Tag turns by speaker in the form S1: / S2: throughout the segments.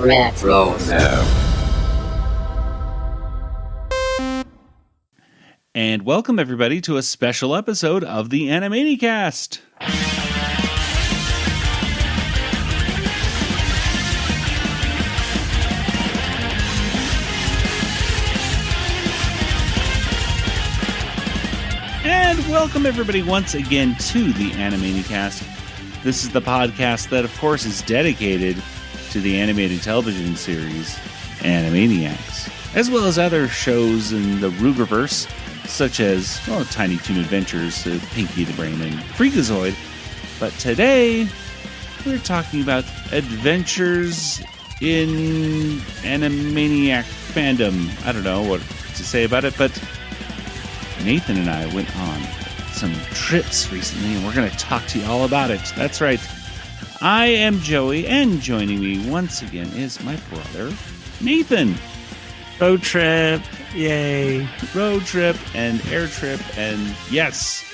S1: Retro.
S2: And welcome everybody to a special episode of the Animanicast. And welcome everybody once again to the Animanicast. This is the podcast that, of course, is dedicated to the animated television series Animaniacs, as well as other shows in the Rugerverse, such as Tiny Toon Adventures, Pinky the Brain, and Freakazoid. But today, we're talking about adventures in Animaniac fandom. I don't know what to say about it, but Nathan and I went on some trips recently, and we're going to talk to you all about it. That's right. I am Joey, and joining me once again is my brother, Nathan.
S3: Road trip. Yay.
S2: Road trip and air trip, and yes,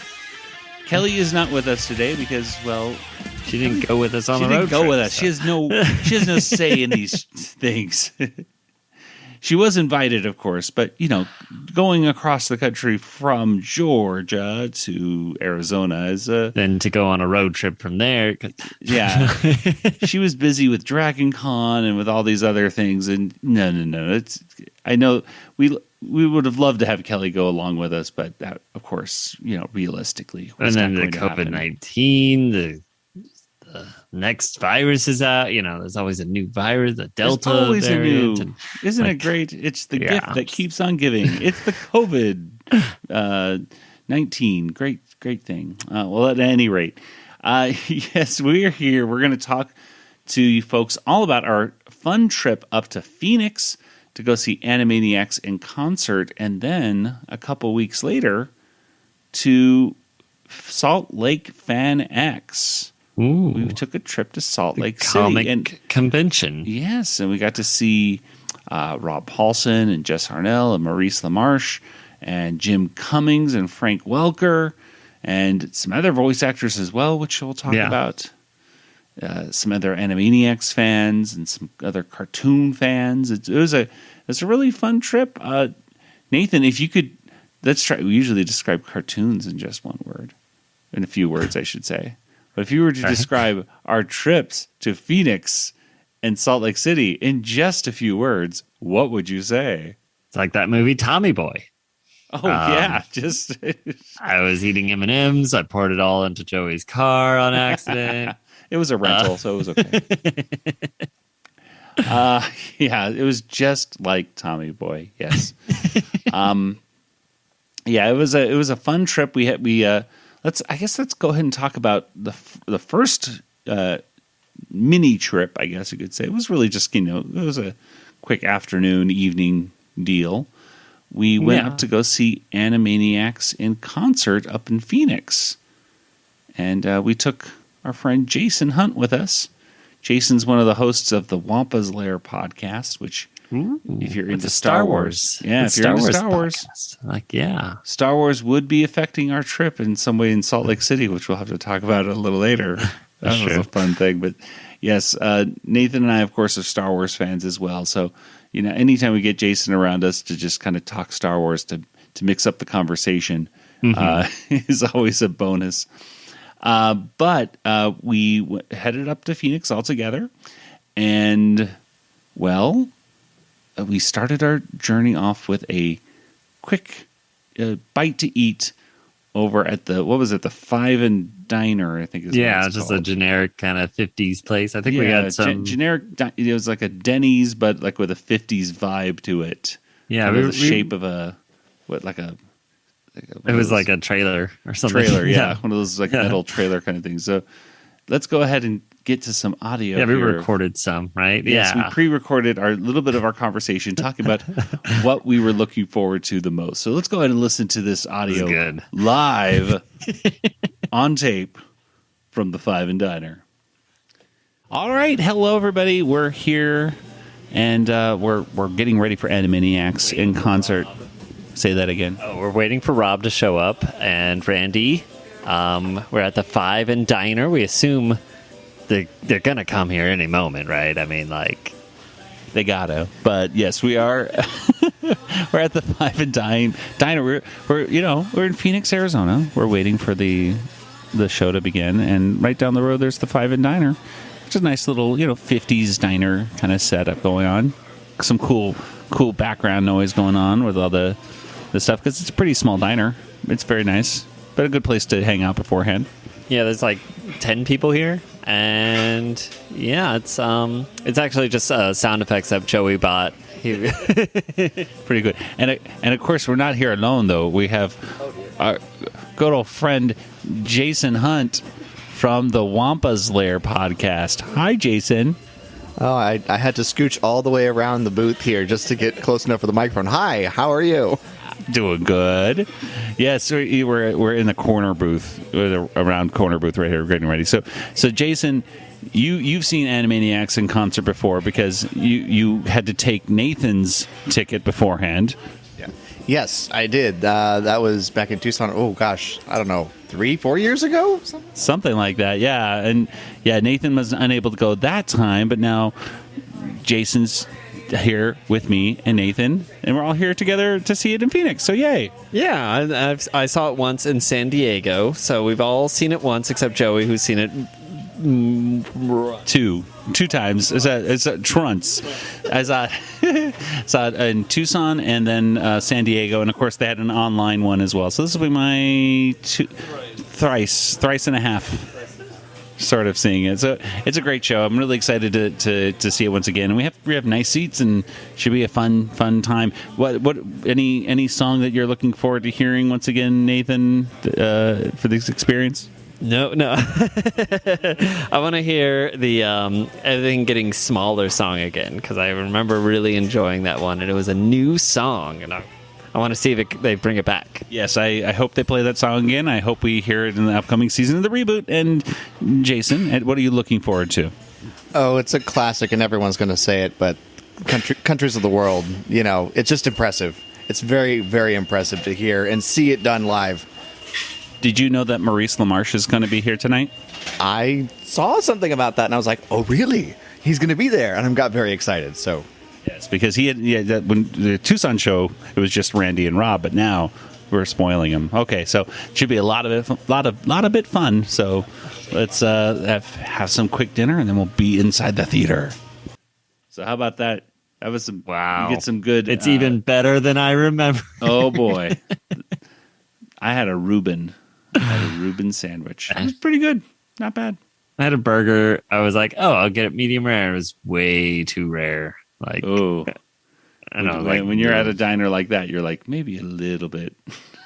S2: Kelly is not with us today because, well,
S3: she didn't go with us on the road trip.
S2: She didn't go with us. So. She has no say in these things. She was invited, of course, but, going across the country from Georgia to Arizona is
S3: then to go on a road trip from there.
S2: Yeah. She was busy with Dragon Con and with all these other things. And no. I know we would have loved to have Kelly go along with us, but that, of course, realistically.
S3: And then the COVID-19, the next virus is out. There's always a new virus, the Delta
S2: always
S3: variant.
S2: Isn't it great? It's the gift that keeps on giving. It's the COVID-19. Great thing. Well, at any rate, yes, we're here. We're going to talk to you folks all about our fun trip up to Phoenix to go see Animaniacs in concert, and then a couple weeks later to Salt Lake FanX.
S3: Ooh,
S2: we took a trip to Salt Lake
S3: City
S2: and
S3: convention.
S2: Yes, and we got to see Rob Paulson and Jess Harnell and Maurice LaMarche and Jim Cummings and Frank Welker and some other voice actors as well, which we'll talk about. Some other Animaniacs fans and some other cartoon fans. It was a really fun trip. Nathan, if you could, let's try. We usually describe cartoons in just one word, in a few words, I should say. But if you were to describe our trips to Phoenix and Salt Lake City in just a few words, what would you say?
S3: It's like that movie Tommy Boy.
S2: Oh, yeah.
S3: I was eating M&Ms. I poured it all into Joey's car on accident.
S2: It was a rental, so it was okay. It was just like Tommy Boy. Yes. It was a fun trip. Let's go ahead and talk about the first mini trip, I guess you could say. It was really just, it was a quick afternoon, evening deal. We went up to go see Animaniacs in concert up in Phoenix. And we took our friend Jason Hunt with us. Jason's one of the hosts of the Wampa's Lair podcast, which... Ooh, if you're into Star Wars. Yeah, if you're into Star Wars. Star Wars would be affecting our trip in some way in Salt Lake City, which we'll have to talk about a little later. That was a fun thing. But yes, Nathan and I, of course, are Star Wars fans as well. So, anytime we get Jason around us to just kind of talk Star Wars to mix up the conversation is always a bonus. But we headed up to Phoenix all together. And, well... we started our journey off with a quick bite to eat over at the Five and Diner, I think is what it's
S3: just
S2: called.
S3: A generic kind of 50s place. I think we got some
S2: generic. It was like a Denny's, but like with a 50s vibe to it.
S3: Yeah,
S2: the shape of it was like a trailer or something. One of those metal trailer kind of things. So let's go ahead and get to some audio.
S3: Yeah, we recorded some, right?
S2: Yes, we pre-recorded our little bit of our conversation talking about what we were looking forward to the most. So let's go ahead and listen to this audio live on tape from the Five and Diner. All right, hello everybody. We're here and we're getting ready for Animaniacs in concert. Say that again.
S3: Oh, we're waiting for Rob to show up and Randy. We're at the Five and Diner. We assume they're gonna come here any moment, right? I mean, like,
S2: They gotta. But yes, we are. We're at the Five and Diner. We're in Phoenix, Arizona. We're waiting for the show to begin, and right down the road there's the Five and Diner, which is a nice little 50s diner kind of setup going on. Some cool background noise going on with all the stuff, because it's a pretty small diner. It's very nice, but a good place to hang out beforehand.
S3: Yeah, there's like 10 people here, and yeah, it's actually just sound effects that Joey bought.
S2: Pretty good. And of course, we're not here alone, though. We have our good old friend Jason Hunt from the Wampa's Lair podcast. Hi, Jason.
S1: Oh, I had to scooch all the way around the booth here just to get close enough for the microphone. Hi, how are you?
S2: Doing good. Yes, we're in the corner booth, around corner booth right here, getting ready. So Jason, you've seen Animaniacs in concert before, because you had to take Nathan's ticket beforehand.
S1: Yeah. Yes, I did. That was back in Tucson. Oh gosh, I don't know, 3-4 years ago,
S2: something like that. Yeah, and yeah, Nathan was unable to go that time, but now Jason's here with me and Nathan, and we're all here together to see it in Phoenix. So yay!
S3: Yeah, I saw it once in San Diego, so we've all seen it once except Joey, who's seen it
S2: two times. Is that Trunts? I saw it in Tucson and then San Diego, and of course they had an online one as well. So this will be my thrice and a half sort of seeing it. So it's a great show. I'm really excited to see it once again. And we have nice seats, and should be a fun time. What any song that you're looking forward to hearing once again, Nathan, for this experience?
S3: No. I want to hear the Everything Getting Smaller song again, because I remember really enjoying that one, and it was a new song, and I want to see if they bring it back.
S2: Yes, I hope they play that song again. I hope we hear it in the upcoming season of the reboot. And Jason, what are you looking forward to?
S1: Oh, it's a classic, and everyone's going to say it, but Countries of the World, it's just impressive. It's very, very impressive to hear and see it done live.
S2: Did you know that Maurice LaMarche is going to be here tonight?
S1: I saw something about that, and I was like, oh, really? He's going to be there, and I got very excited, so...
S2: Yes, because when the Tucson show, it was just Randy and Rob, but now we're spoiling him. Okay, so it should be a lot of bit fun. So let's have some quick dinner, and then we'll be inside the theater. So how about that? That was some
S3: wow.
S2: You get some good.
S3: It's even better than I remember.
S2: Oh boy, I had a Reuben sandwich. It was pretty good, not bad.
S3: I had a burger. I was like, oh, I'll get it medium rare. It was way too rare. Like,
S2: oh,
S3: I know.
S2: When you're at a diner like that, you're like, maybe a little bit.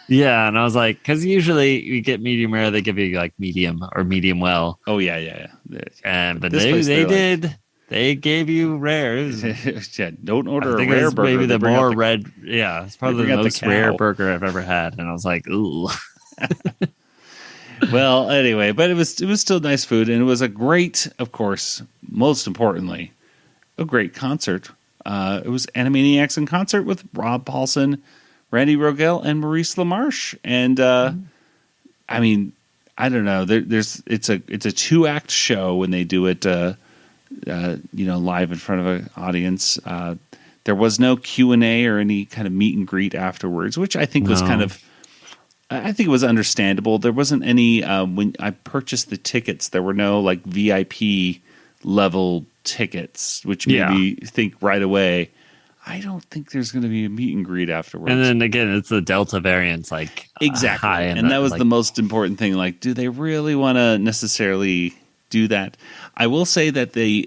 S3: Yeah, and I was like, because usually you get medium rare, they give you like medium or medium well.
S2: Oh yeah.
S3: But they gave you rare.
S2: Yeah, don't order
S3: a
S2: rare burger.
S3: Maybe the more red. Yeah, it's probably the most rare burger I've ever had, and I was like, ooh.
S2: Well, anyway, but it was still nice food, and it was a great, of course, most importantly, a great concert. It was Animaniacs in concert with Rob Paulson, Randy Rogel, and Maurice LaMarche. And I mean, I don't know. It's a 2-act show when they do it, live in front of an audience. There was no Q&A or any kind of meet and greet afterwards, which I think was I think it was understandable. There wasn't any when I purchased the tickets. There were no like VIP level tickets, which made me think right away, I don't think there's going to be a meet and greet afterwards.
S3: And then again, it's the Delta variants, like
S2: exactly,
S3: high
S2: and that was the most important thing. Like, do they really want to necessarily do that? I will say that the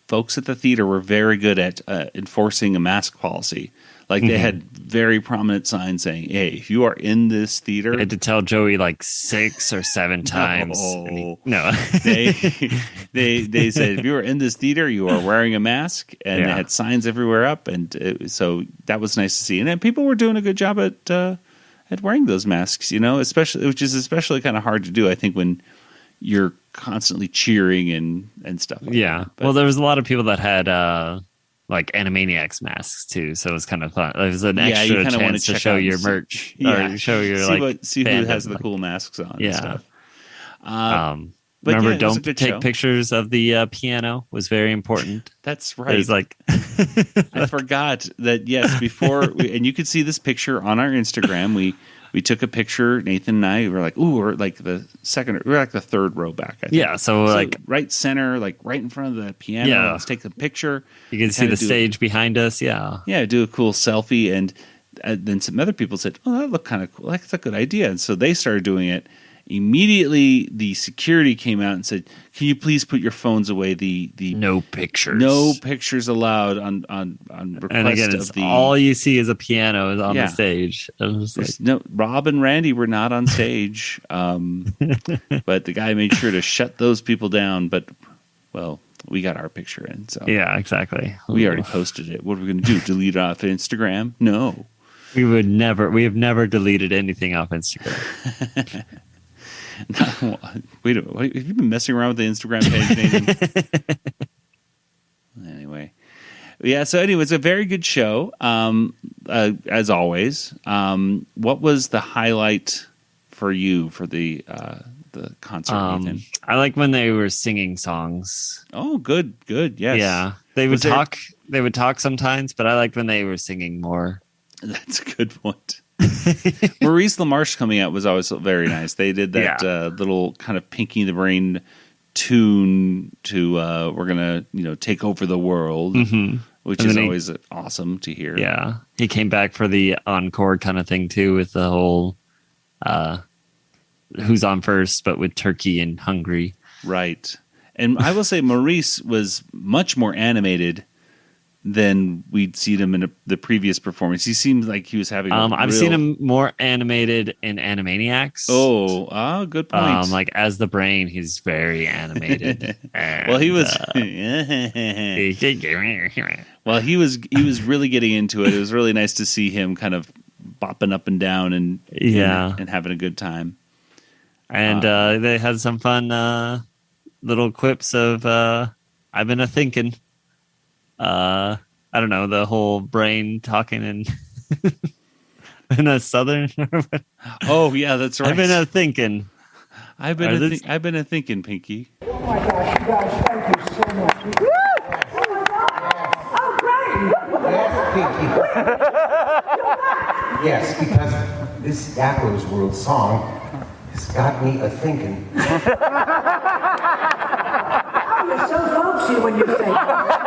S2: folks at the theater were very good at enforcing a mask policy. Like they had very prominent signs saying, "Hey, if you are in this theater,"
S3: I had to tell Joey like 6 or 7 times.
S2: No, they said if you are in this theater, you are wearing a mask, and they had signs everywhere up, and so that was nice to see. And people were doing a good job at wearing those masks, which is especially kind of hard to do. I think when you're constantly cheering and stuff. Like that.
S3: Well, there was a lot of people that had. Like Animaniacs masks too, so it was kind of fun. It was an extra chance to show your merch or show your
S2: see who has the cool masks on. And stuff. But
S3: Remember,
S2: yeah, it was a
S3: don't
S2: good
S3: take
S2: show.
S3: pictures of the piano was very important.
S2: That's right.
S3: It's like
S2: I forgot that. Yes, and you could see this picture on our Instagram. We took a picture. Nathan and I were like, ooh, we're like the third row back. I think.
S3: Yeah, so like
S2: right center, like right in front of the piano.
S3: Yeah.
S2: Let's take a picture.
S3: you can see the stage behind us. Yeah.
S2: Yeah, do a cool selfie. And then some other people said, oh, that looked kind of cool. That's a good idea. And so they started doing it. Immediately, the security came out and said, can you please put your phones away? The
S3: No pictures.
S2: No pictures allowed on request
S3: And again,
S2: of the.
S3: all you see is a piano is on the stage. I was just like,
S2: No, Rob and Randy were not on stage, but the guy made sure to shut those people down. But, well, we got our picture in. So
S3: yeah, exactly.
S2: we already posted it. What are we going to do? Delete it off Instagram? No.
S3: We have never deleted anything off Instagram.
S2: Wait, have you been messing around with the Instagram page, Nathan? Anyway. Yeah, so anyway, it's a very good show, as always. What was the highlight for you for the concert, Nathan?
S3: I like when they were singing songs.
S2: Oh, good, yes.
S3: Yeah. They would talk. They would talk sometimes, but I liked when they were singing more.
S2: That's a good point. Maurice LaMarche coming out was always very nice. They did that little kind of Pinky the Brain tune to we're gonna take over the world, which is always awesome to hear.
S3: Yeah, he came back for the encore kind of thing too, with the whole who's on first, but with Turkey and Hungary.
S2: Right. And I will say Maurice was much more animated than we'd seen him in the previous performance. He seemed like he was having
S3: I've seen him more animated in Animaniacs.
S2: Oh, good point.
S3: Like as the Brain, he's very animated.
S2: Well, he was well, he was really getting into it. It was really nice to see him kind of bopping up and down and having a good time.
S3: And they had some fun little quips of I've been thinking. I don't know, the whole Brain talking in a southern.
S2: Oh yeah, that's right.
S3: I've been thinking.
S2: I've been a thinking, Pinky.
S4: Oh my gosh, you guys, thank you so much. Woo! Oh my God! Oh, great!
S5: Yes, Pinky. Yes, because this Yappo's World song has got me a thinking.
S4: Oh, you're so folksy when you say that.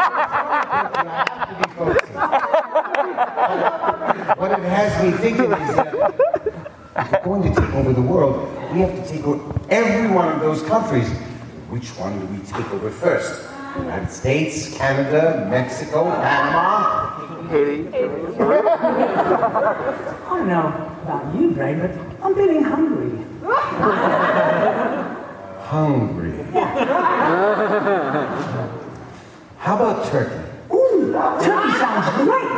S5: What it has me thinking is that if we're going to take over the world, we have to take over every one of those countries. Which one do we take over first? United States, Canada, Mexico, Panama?
S4: I don't know about you, Brain, but I'm feeling hungry.
S5: Hungry. How about Turkey?
S4: Ooh, turkey sounds great.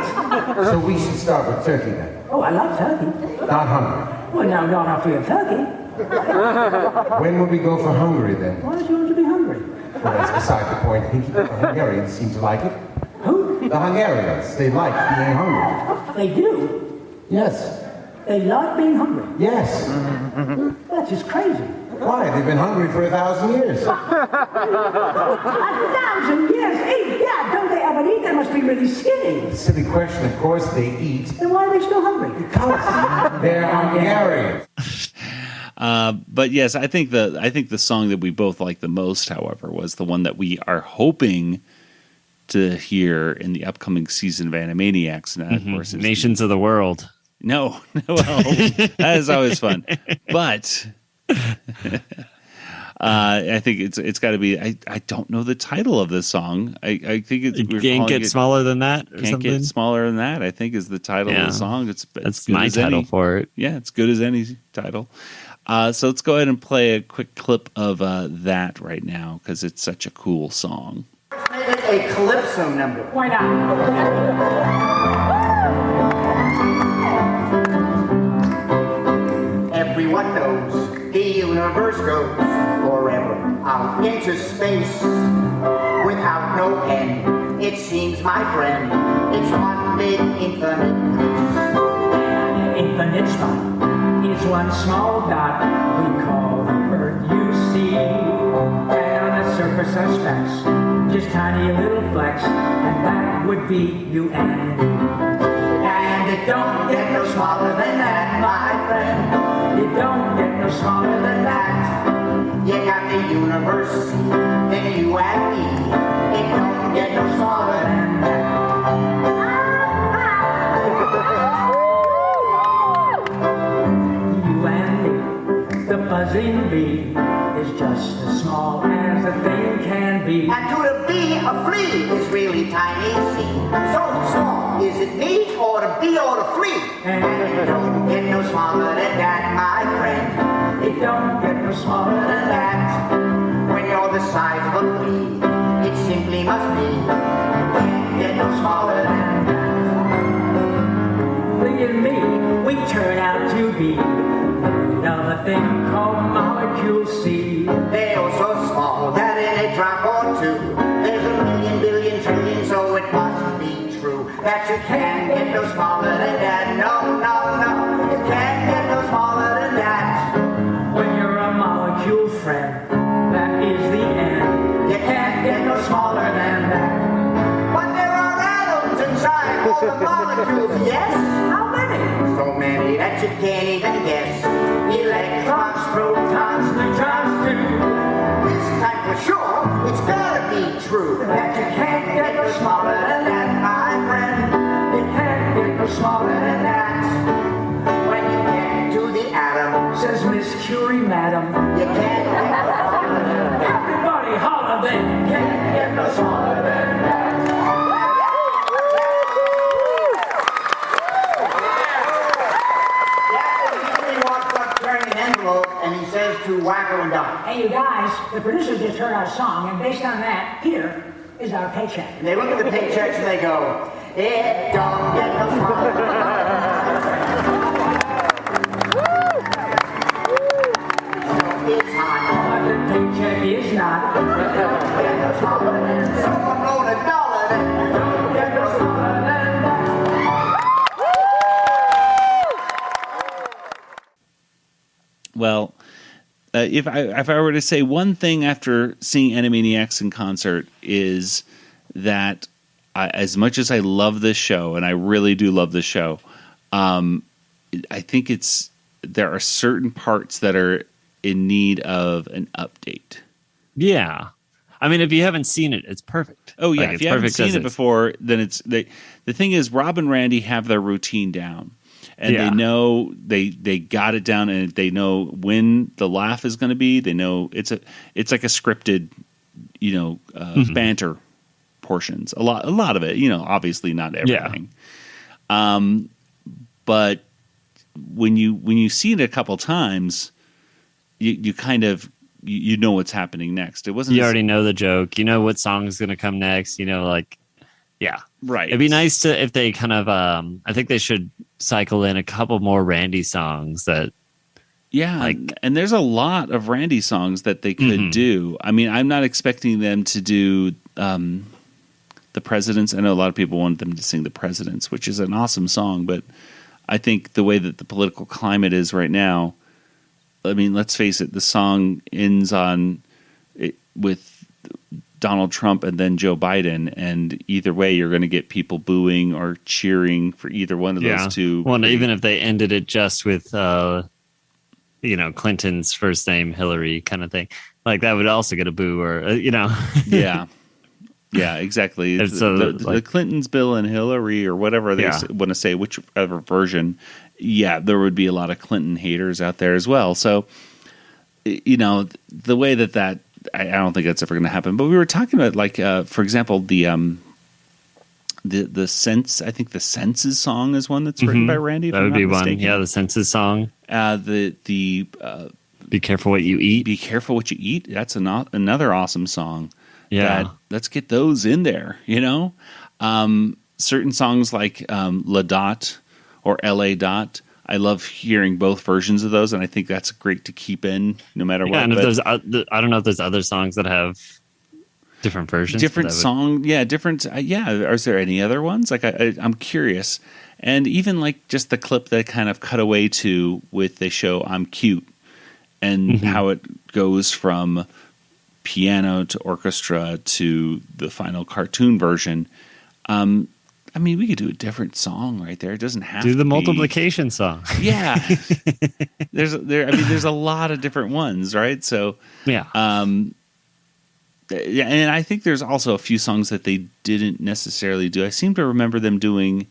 S5: So we should start with Turkey then.
S4: Oh, I love turkey.
S5: Not Hungary.
S4: Well, now, not after you have turkey.
S5: When would we go for Hungary then?
S4: Why don't you want to be hungry?
S5: Well, that's beside the point. Pinky. The Hungarians seem to like it.
S4: Who?
S5: The Hungarians. They like being hungry.
S4: They do?
S5: Yes.
S4: They like being hungry?
S5: Yes.
S4: That's just crazy.
S5: Why? They've been hungry for 1,000 years.
S4: 1,000 years? Eat? Yeah, don't they ever eat? They must be really skinny.
S5: Silly question. Of course they eat.
S4: Then why are they still hungry?
S5: Because they're Hungarians.
S2: But yes, I think the song that we both like the most, however, was the one that we are hoping to hear in the upcoming season of Animaniacs. And that, of course, is
S3: Nations of the World.
S2: No, well, that is always fun. But I think it's got to be. I don't know the title of this song. I think it's
S3: Can't Get Smaller Than That. Or
S2: Can't
S3: something?
S2: Get Smaller Than That. I think is the title of the song.
S3: That's my title for it.
S2: Yeah, it's good as any title. So let's go ahead and play a quick clip of that right now because it's such a cool song.
S6: Make it a calypso number.
S4: Why not?
S6: Everyone knows the universe goes forever out into space without no end. It seems, my friend, it's one big infinite.
S4: An infinite spot is one small dot we call the Earth, you see. for suspects. Just tiny little flecks, and that would be you and me. And it don't get no smaller than that, my friend. It don't get no smaller than that.
S6: You got the universe, then you and me. It don't get no smaller than that.
S4: You and me, the buzzing bee, is just as small as a thing can be.
S6: And to the bee, a flea is really tiny, see. So small, is it me, or the bee, or the flea?
S4: And
S6: It don't get no smaller than that, my friend.
S4: it don't get no smaller than that.
S6: When you're the size of a flea, it simply must be. It can't get no smaller than that.
S4: Look at me, we turn out to be made of a thing called molecule C.
S6: They are so small that in a drop or two, there's a million, billion, trillion, so it must be true that you can't get no smaller than that. No, no, no, you can't get no smaller than that.
S4: When you're a molecule friend, that is the end.
S6: You can't get no smaller than that. But there are atoms inside all the molecules, yes?
S4: How many?
S6: So many that you can't even guess. Electrons,
S4: Protons, neutrons, too.
S6: this time for sure, it's gotta be true that you can't get no smaller than that, my friend.
S4: You can't get no smaller than that.
S6: When you get to the atom,
S4: Says Miss Curie, madam.
S6: you can't get no smaller than that.
S4: Everybody holler then. Can't get no smaller than that.
S6: He walks up carrying an envelope and he says to Wacko and Doc.
S7: Hey, you guys, the producer just heard our song, and based on that, here is our paycheck.
S6: And they look at the paychecks and they go, it don't get no smaller than that. It's hot.
S4: But the paycheck is not.
S6: Get no smaller than someone wrote $1 that
S4: Don't get no smaller than that.
S2: Well, if I were to say one thing after seeing Animaniacs in concert is that as much as I love this show, and I really do love this show, I think there are certain parts that are in need of an update.
S3: Yeah. I mean, if you haven't seen it, it's perfect.
S2: Oh yeah,
S3: Like,
S2: if
S3: it's
S2: you haven't
S3: perfect
S2: seen
S3: as
S2: it
S3: is.
S2: before, then the thing is Rob and Randy have their routine down. And
S3: Yeah.
S2: they know they got it down, and they know when the laugh is going to be. They know it's like a scripted, banter portions. A lot of it, obviously not everything. But when you see it a couple times, you kind of you know what's happening next. It wasn't
S3: You already know the joke. You know what song is going to come next. Yeah.
S2: right.
S3: It'd be nice to if they kind of. I think they should cycle in a couple more Randy songs that.
S2: Yeah, and there's a lot of Randy songs that they could do. I mean, I'm not expecting them to do The Presidents. I know a lot of people want them to sing The Presidents, which is an awesome song, but I think the way that the political climate is right now, I mean, let's face it, the song ends with Donald Trump and then Joe Biden, and either way, you're going to get people booing or cheering for either one of those two.
S3: Well, even if they ended it just with, Clinton's first name, Hillary, kind of thing, like that would also get a boo, or
S2: Yeah, exactly.
S3: And so,
S2: the Clintons, Bill, and Hillary, or whatever they want to say, whichever version. Yeah, there would be a lot of Clinton haters out there as well. So, the way that I don't think that's ever going to happen. But we were talking about, for example, the Sense. I think the Senses song is one that's written by Randy.
S3: That would be one. Yeah, the Senses song.
S2: The
S3: Be careful what you eat.
S2: Be careful what you eat. That's another awesome song.
S3: Yeah.
S2: Let's get those in there. Certain songs like La Dot or LA Dot. I love hearing both versions of those, and I think that's great to keep in no matter what.
S3: And if there's, I don't know if there's other songs that have different versions.
S2: Different song, different. Is there any other ones? Like I'm curious, and even like just the clip that kind of cut away to with they show I'm cute, and how it goes from piano to orchestra to the final cartoon version. I mean, we could do a different song right there. It doesn't have to
S3: do the
S2: be-
S3: multiplication song.
S2: Yeah, there's a lot of different ones, right? So
S3: Yeah.
S2: yeah, and I think there's also a few songs that they didn't necessarily do. I seem to remember them doing.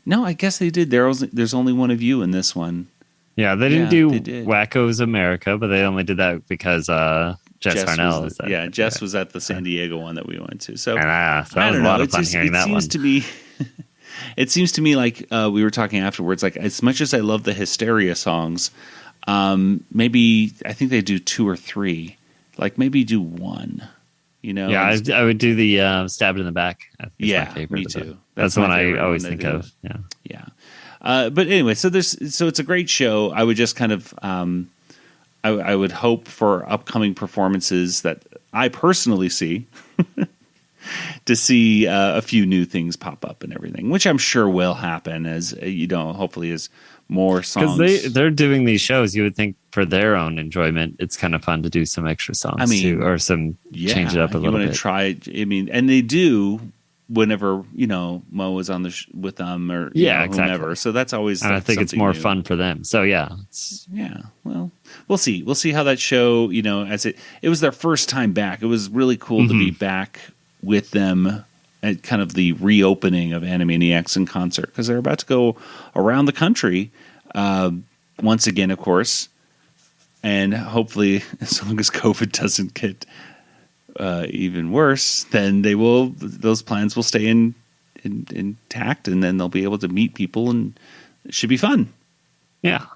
S2: No, I guess they did. There's only one of you in this one.
S3: Yeah, they didn't
S2: they
S3: do
S2: did.
S3: Wacko's America, but they only did that because Jess Harnell
S2: was
S3: is there.
S2: yeah, Jess was at the San Diego one that we went to. So
S3: So that
S2: I
S3: was
S2: don't
S3: a lot
S2: know.
S3: of fun hearing that one.
S2: It seems to me like we were talking afterwards. Like as much as I love the Hysteria songs, maybe I think they do 2 or 3. Like maybe do 1. You know?
S3: Yeah, I would do the Stabbed in the Back. I think it's
S2: Yeah,
S3: my favorite
S2: me
S3: of the-
S2: too.
S3: That's
S2: That's
S3: the one
S2: my
S3: I
S2: favorite
S3: always
S2: one
S3: think
S2: they do.
S3: of. Yeah.
S2: Yeah. But anyway, so it's a great show. I would just kind of I would hope for upcoming performances that I personally see to see a few new things pop up and everything, which I'm sure will happen as hopefully as more songs.
S3: Because they're doing these shows, you would think for their own enjoyment, it's kind of fun to do some extra songs too, or some change it up a little
S2: You want
S3: bit.
S2: to try? I mean, and they do whenever Mo was on with them or
S3: Exactly.
S2: whomever. So that's always.
S3: And I think it's
S2: something
S3: more
S2: new.
S3: fun for them. So yeah,
S2: Yeah, well, we'll see. We'll see how that show, as it was their first time back. It was really cool to be back with them at kind of the reopening of Animaniacs in concert because they're about to go around the country once again, of course, and hopefully, as long as COVID doesn't get even worse, then those plans will stay intact, and then they'll be able to meet people, and it should be fun.
S3: yeah.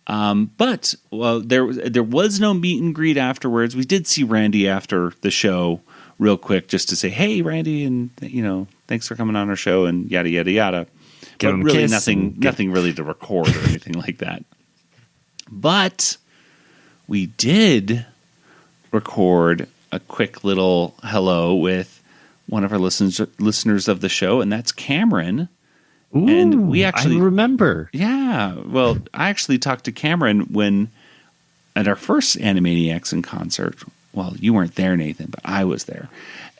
S2: But there was no meet and greet afterwards. We did see Randy after the show real quick just to say, hey, Randy, and thanks for coming on our show and yada yada yada.
S3: Give
S2: But
S3: him a
S2: really
S3: kiss
S2: nothing really to record or anything like that. But we did record a quick little hello with one of our listeners of the show, and that's Cameron.
S3: Ooh,
S2: And we actually
S3: I remember.
S2: Yeah. Well, I actually talked to Cameron at our first Animaniacs in concert. Well, you weren't there, Nathan, but I was there.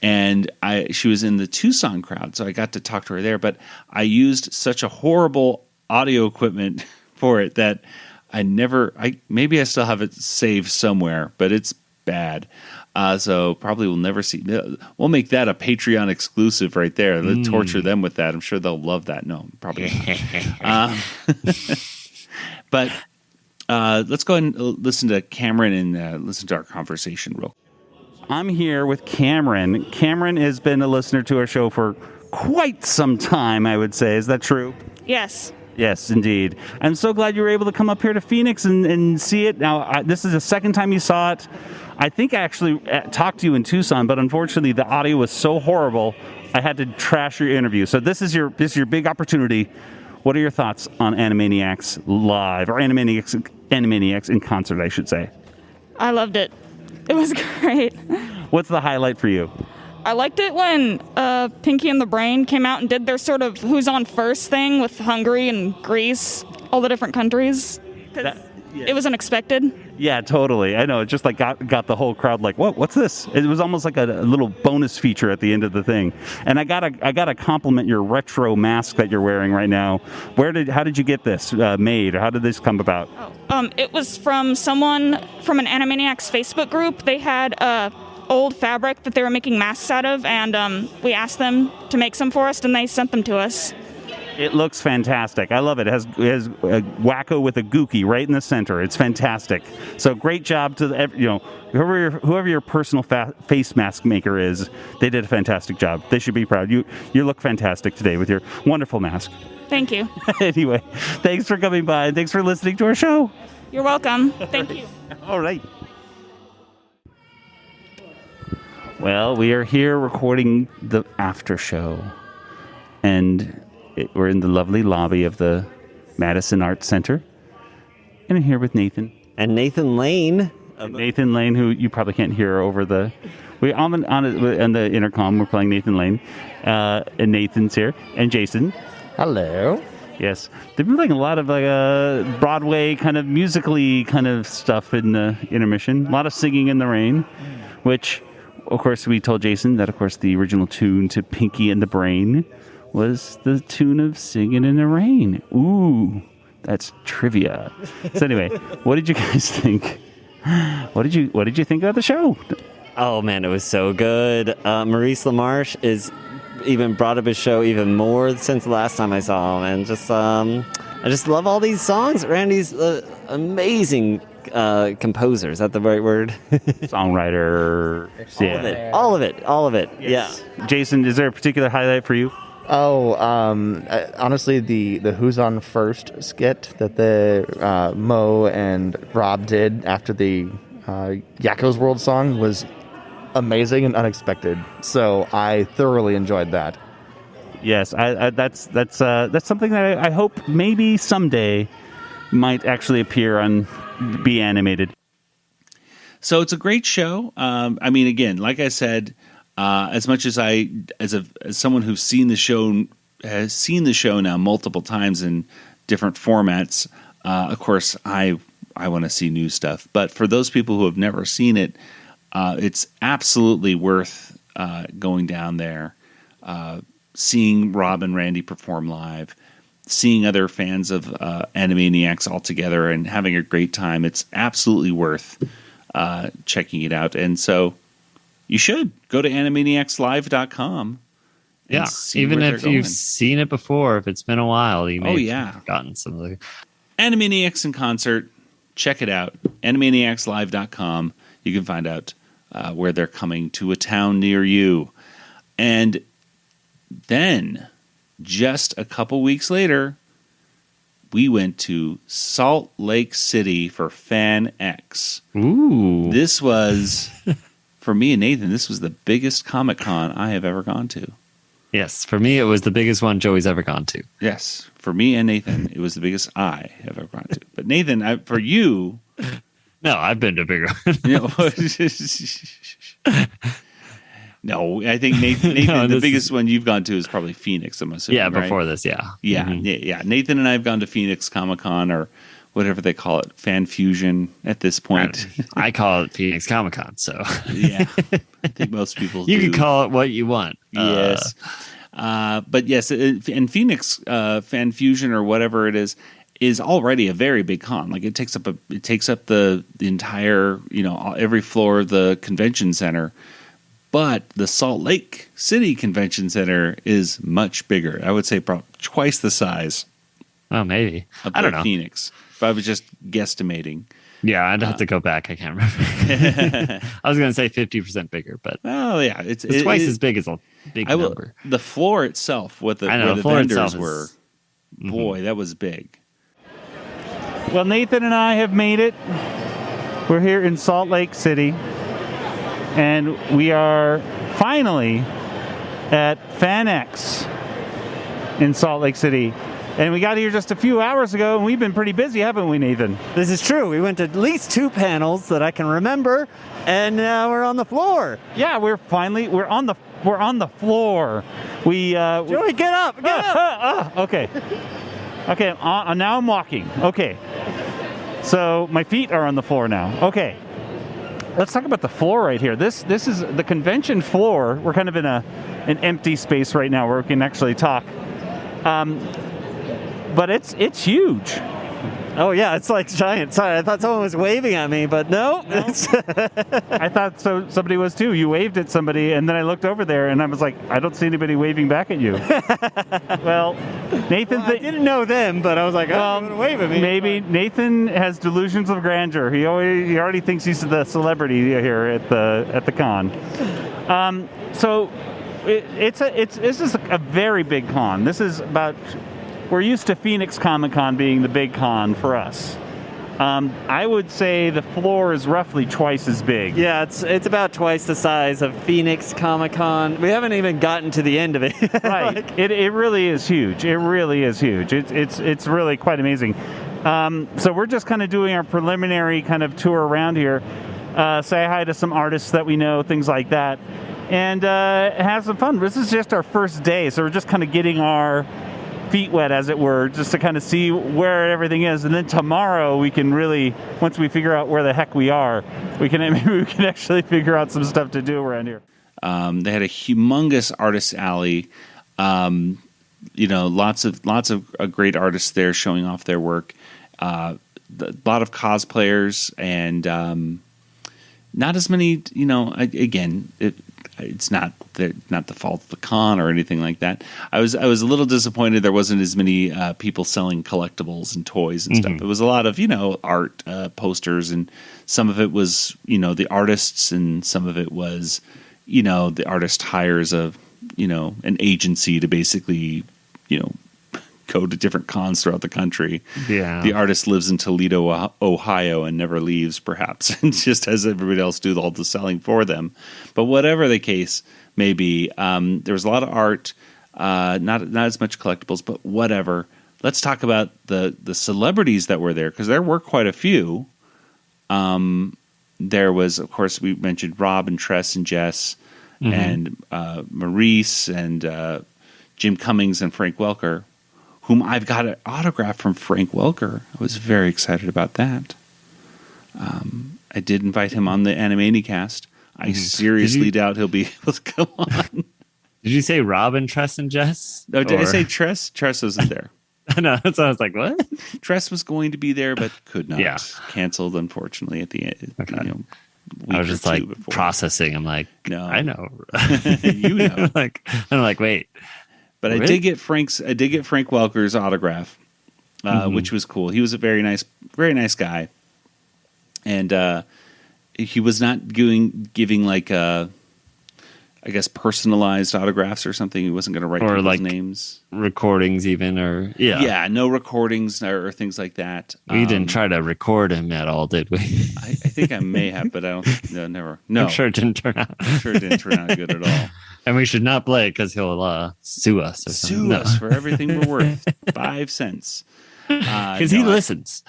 S2: And she was in the Tucson crowd, so I got to talk to her there. But I used such a horrible audio equipment for it that maybe I still have it saved somewhere, but it's bad. So probably we'll never see. We'll make that a Patreon exclusive right there. Let's torture them with that. I'm sure they'll love that. No, probably not. But let's go ahead and listen to Cameron and listen to our conversation real quick. I'm here with Cameron. Cameron has been a listener to our show for quite some time, I would say. Is that true?
S8: Yes.
S2: Yes, indeed. I'm so glad you were able to come up here to Phoenix and see it. Now, this is the second time you saw it. I think I actually talked to you in Tucson, but unfortunately the audio was so horrible, I had to trash your interview. So this is your big opportunity. What are your thoughts on Animaniacs live, or Animaniacs in concert, I should say?
S8: I loved it. It was great.
S2: What's the highlight for you?
S8: I liked it when Pinky and the Brain came out and did their sort of who's on first thing with Hungary and Greece, all the different countries. 'Cause it was unexpected.
S2: Yeah, totally. I know. It just got the whole crowd like, what's this? It was almost like a little bonus feature at the end of the thing. And I gotta compliment your retro mask that you're wearing right now. How did you get this made? Or how did this come about?
S8: It was from someone from an Animaniacs Facebook group. They had old fabric that they were making masks out of, and we asked them to make some for us, and they sent them to us.
S2: It looks fantastic. I love it. It has a Wacko with a Gookie right in the center. It's fantastic. So great job to whoever your personal face mask maker is. They did a fantastic job. They should be proud. You look fantastic today with your wonderful mask.
S8: Thank you.
S2: Anyway, thanks for coming by and thanks for listening to our show.
S8: You're welcome. Thank you.
S2: All right. Well, we are here recording the after show, and we're in the lovely lobby of the Madison Arts Center, and I'm here with Nathan.
S3: And Nathan Lane.
S2: Nathan Lane, who you probably can't hear over the... on the intercom, we're playing Nathan Lane, and Nathan's here, and Jason.
S9: Hello.
S2: Yes, they've been playing a lot of like Broadway kind of musically kind of stuff in the intermission. A lot of singing in the rain, which, of course, we told Jason that, of course, the original tune to Pinky and the Brain was the tune of Singing in the Rain. Ooh, that's trivia. So anyway, what did you guys think? What did you think of the show?
S3: Oh man, it was so good. Maurice LaMarche is even brought up his show even more since the last time I saw him, and just I just love all these songs. Randy's amazing composer. Is that the right word?
S2: Songwriter.
S3: All of it.
S2: Yes.
S3: Yeah.
S2: Jason, is there a particular highlight for you?
S1: Oh, honestly, the Who's On First skit that the Mo and Rob did after the Yakko's World song was amazing and unexpected. So I thoroughly enjoyed that.
S2: Yes, that's something that I hope maybe someday might actually appear on Be Animated. So it's a great show. I mean, again, like I said, as much as as someone who's seen the show, has seen the show now multiple times in different formats, of course, I want to see new stuff. But for those people who have never seen it, it's absolutely worth going down there, seeing Rob and Randy perform live, seeing other fans of Animaniacs all together and having a great time. It's absolutely worth checking it out. And so you should go to animaniacslive.com.
S3: Yeah, even if you've seen it before, if it's been a while, you may have forgotten some of the...
S2: Animaniacs in concert. Check it out. Animaniacslive.com. You can find out where they're coming to a town near you. And then, just a couple weeks later, we went to Salt Lake City for FanX.
S3: Ooh.
S2: This was, for me and Nathan, this was the biggest Comic-Con I have ever gone to.
S3: Yes, for me, it was the biggest one Joey's ever gone to.
S2: Yes, for me and Nathan, it was the biggest I have ever gone to. But Nathan, for you...
S3: No, I've been to bigger ones.
S2: No, I think Nathan the biggest one you've gone to is probably Phoenix, I'm assuming.
S3: Yeah,
S2: right?
S3: before this, yeah.
S2: Yeah, yeah. Nathan and I have gone to Phoenix Comic-Con, or whatever they call it, Fan Fusion at this point.
S3: I call it Phoenix Comic-Con, so.
S2: Yeah, I think most people do.
S3: You can call it what you want.
S2: Yes. But yes, and Phoenix Fan Fusion, or whatever it is already a very big con. Like it takes up the entire, every floor of the convention center. But the Salt Lake City Convention Center is much bigger. I would say probably twice the size.
S3: Oh, maybe.
S2: I don't know. Phoenix. If I was just guesstimating.
S3: Yeah, I'd have to go back. I can't remember. I was going to say 50% bigger, but
S2: yeah, it's
S3: twice as big as a big number.
S2: The floor itself, where the vendors were, boy, that was big. Well, Nathan and I have made it. We're here in Salt Lake City. And we are finally at FanX in Salt Lake City. And we got here just a few hours ago, and we've been pretty busy, haven't we, Nathan?
S3: This is true. We went to at least 2 panels that I can remember, and now we're on the floor.
S2: Yeah, we're on the floor.
S3: Joey, get up!
S2: Okay. Okay, now I'm walking. Okay. So my feet are on the floor now. Okay. Let's talk about the floor right here. This is the convention floor. We're kind of in an empty space right now where we can actually talk. But it's huge.
S3: Oh yeah, it's like giant. Sorry, I thought someone was waving at me, but no.
S2: I thought somebody was too. You waved at somebody, and then I looked over there, and I was like, I don't see anybody waving back at you. Well, Nathan...
S3: I didn't know them, but I was like, oh, I'm going to wave at me.
S2: Maybe Nathan has delusions of grandeur. He already thinks he's the celebrity here at the con. So this is a very big con. This is about... We're used to Phoenix Comic-Con being the big con for us. I would say the floor is roughly twice as big.
S3: Yeah, it's about twice the size of Phoenix Comic-Con. We haven't even gotten to the end of it.
S2: Right. It really is huge. It really is huge. It's really quite amazing. So we're just kind of doing our preliminary kind of tour around here. Say hi to some artists that we know, things like that. And have some fun. This is just our first day, so we're just kind of getting our feet wet, as it were, just to kind of see where everything is. And then tomorrow we can really, once we figure out where the heck we are, maybe we can actually figure out some stuff to do around here. They had a humongous artist alley. Lots of great artists there showing off their work. A lot of cosplayers and not as many. It's not the fault of the con or anything like that. I was a little disappointed there wasn't as many people selling collectibles and toys and stuff. It was a lot of art posters, and some of it was the artists, and some of it was the artist hires an agency to basically go to different cons throughout the country. Yeah. The artist lives in Toledo, Ohio, and never leaves, perhaps, and just has everybody else do all the selling for them. But whatever the case may be, there was a lot of art, not as much collectibles, but whatever. Let's talk about the celebrities that were there, because there were quite a few. There was, of course, we mentioned Rob and Tress and Jess, and Maurice and Jim Cummings and Frank Welker, whom I've got an autograph from Frank Welker. I was very excited about that. I did invite him on the Animanicast. I seriously doubt he'll be able to come on.
S3: Did you say Rob and Tress and Jess?
S2: No, did I say Tress? Tress wasn't there.
S3: No, that's what I was like, what?
S2: Tress was going to be there, but could not. Yeah. Canceled, unfortunately, at the end.
S3: Okay. I was just like before. Processing. I'm like, no, I know.
S2: You know.
S3: I'm like, wait.
S2: But really? I did get Frank Welker's autograph, which was cool. He was a very nice guy, and he was not giving like I guess personalized autographs or something. He wasn't going to write people's names,
S3: recordings, even
S2: no recordings or things like that.
S3: We didn't try to record him at all, did we?
S2: I think I may have, but I don't think never. No,
S3: I'm sure it didn't turn out.
S2: I'm sure it didn't turn out good at all.
S3: And we should not play it because he'll sue us.
S2: Sue us for everything we're worth. 5 cents.
S3: Because he listens.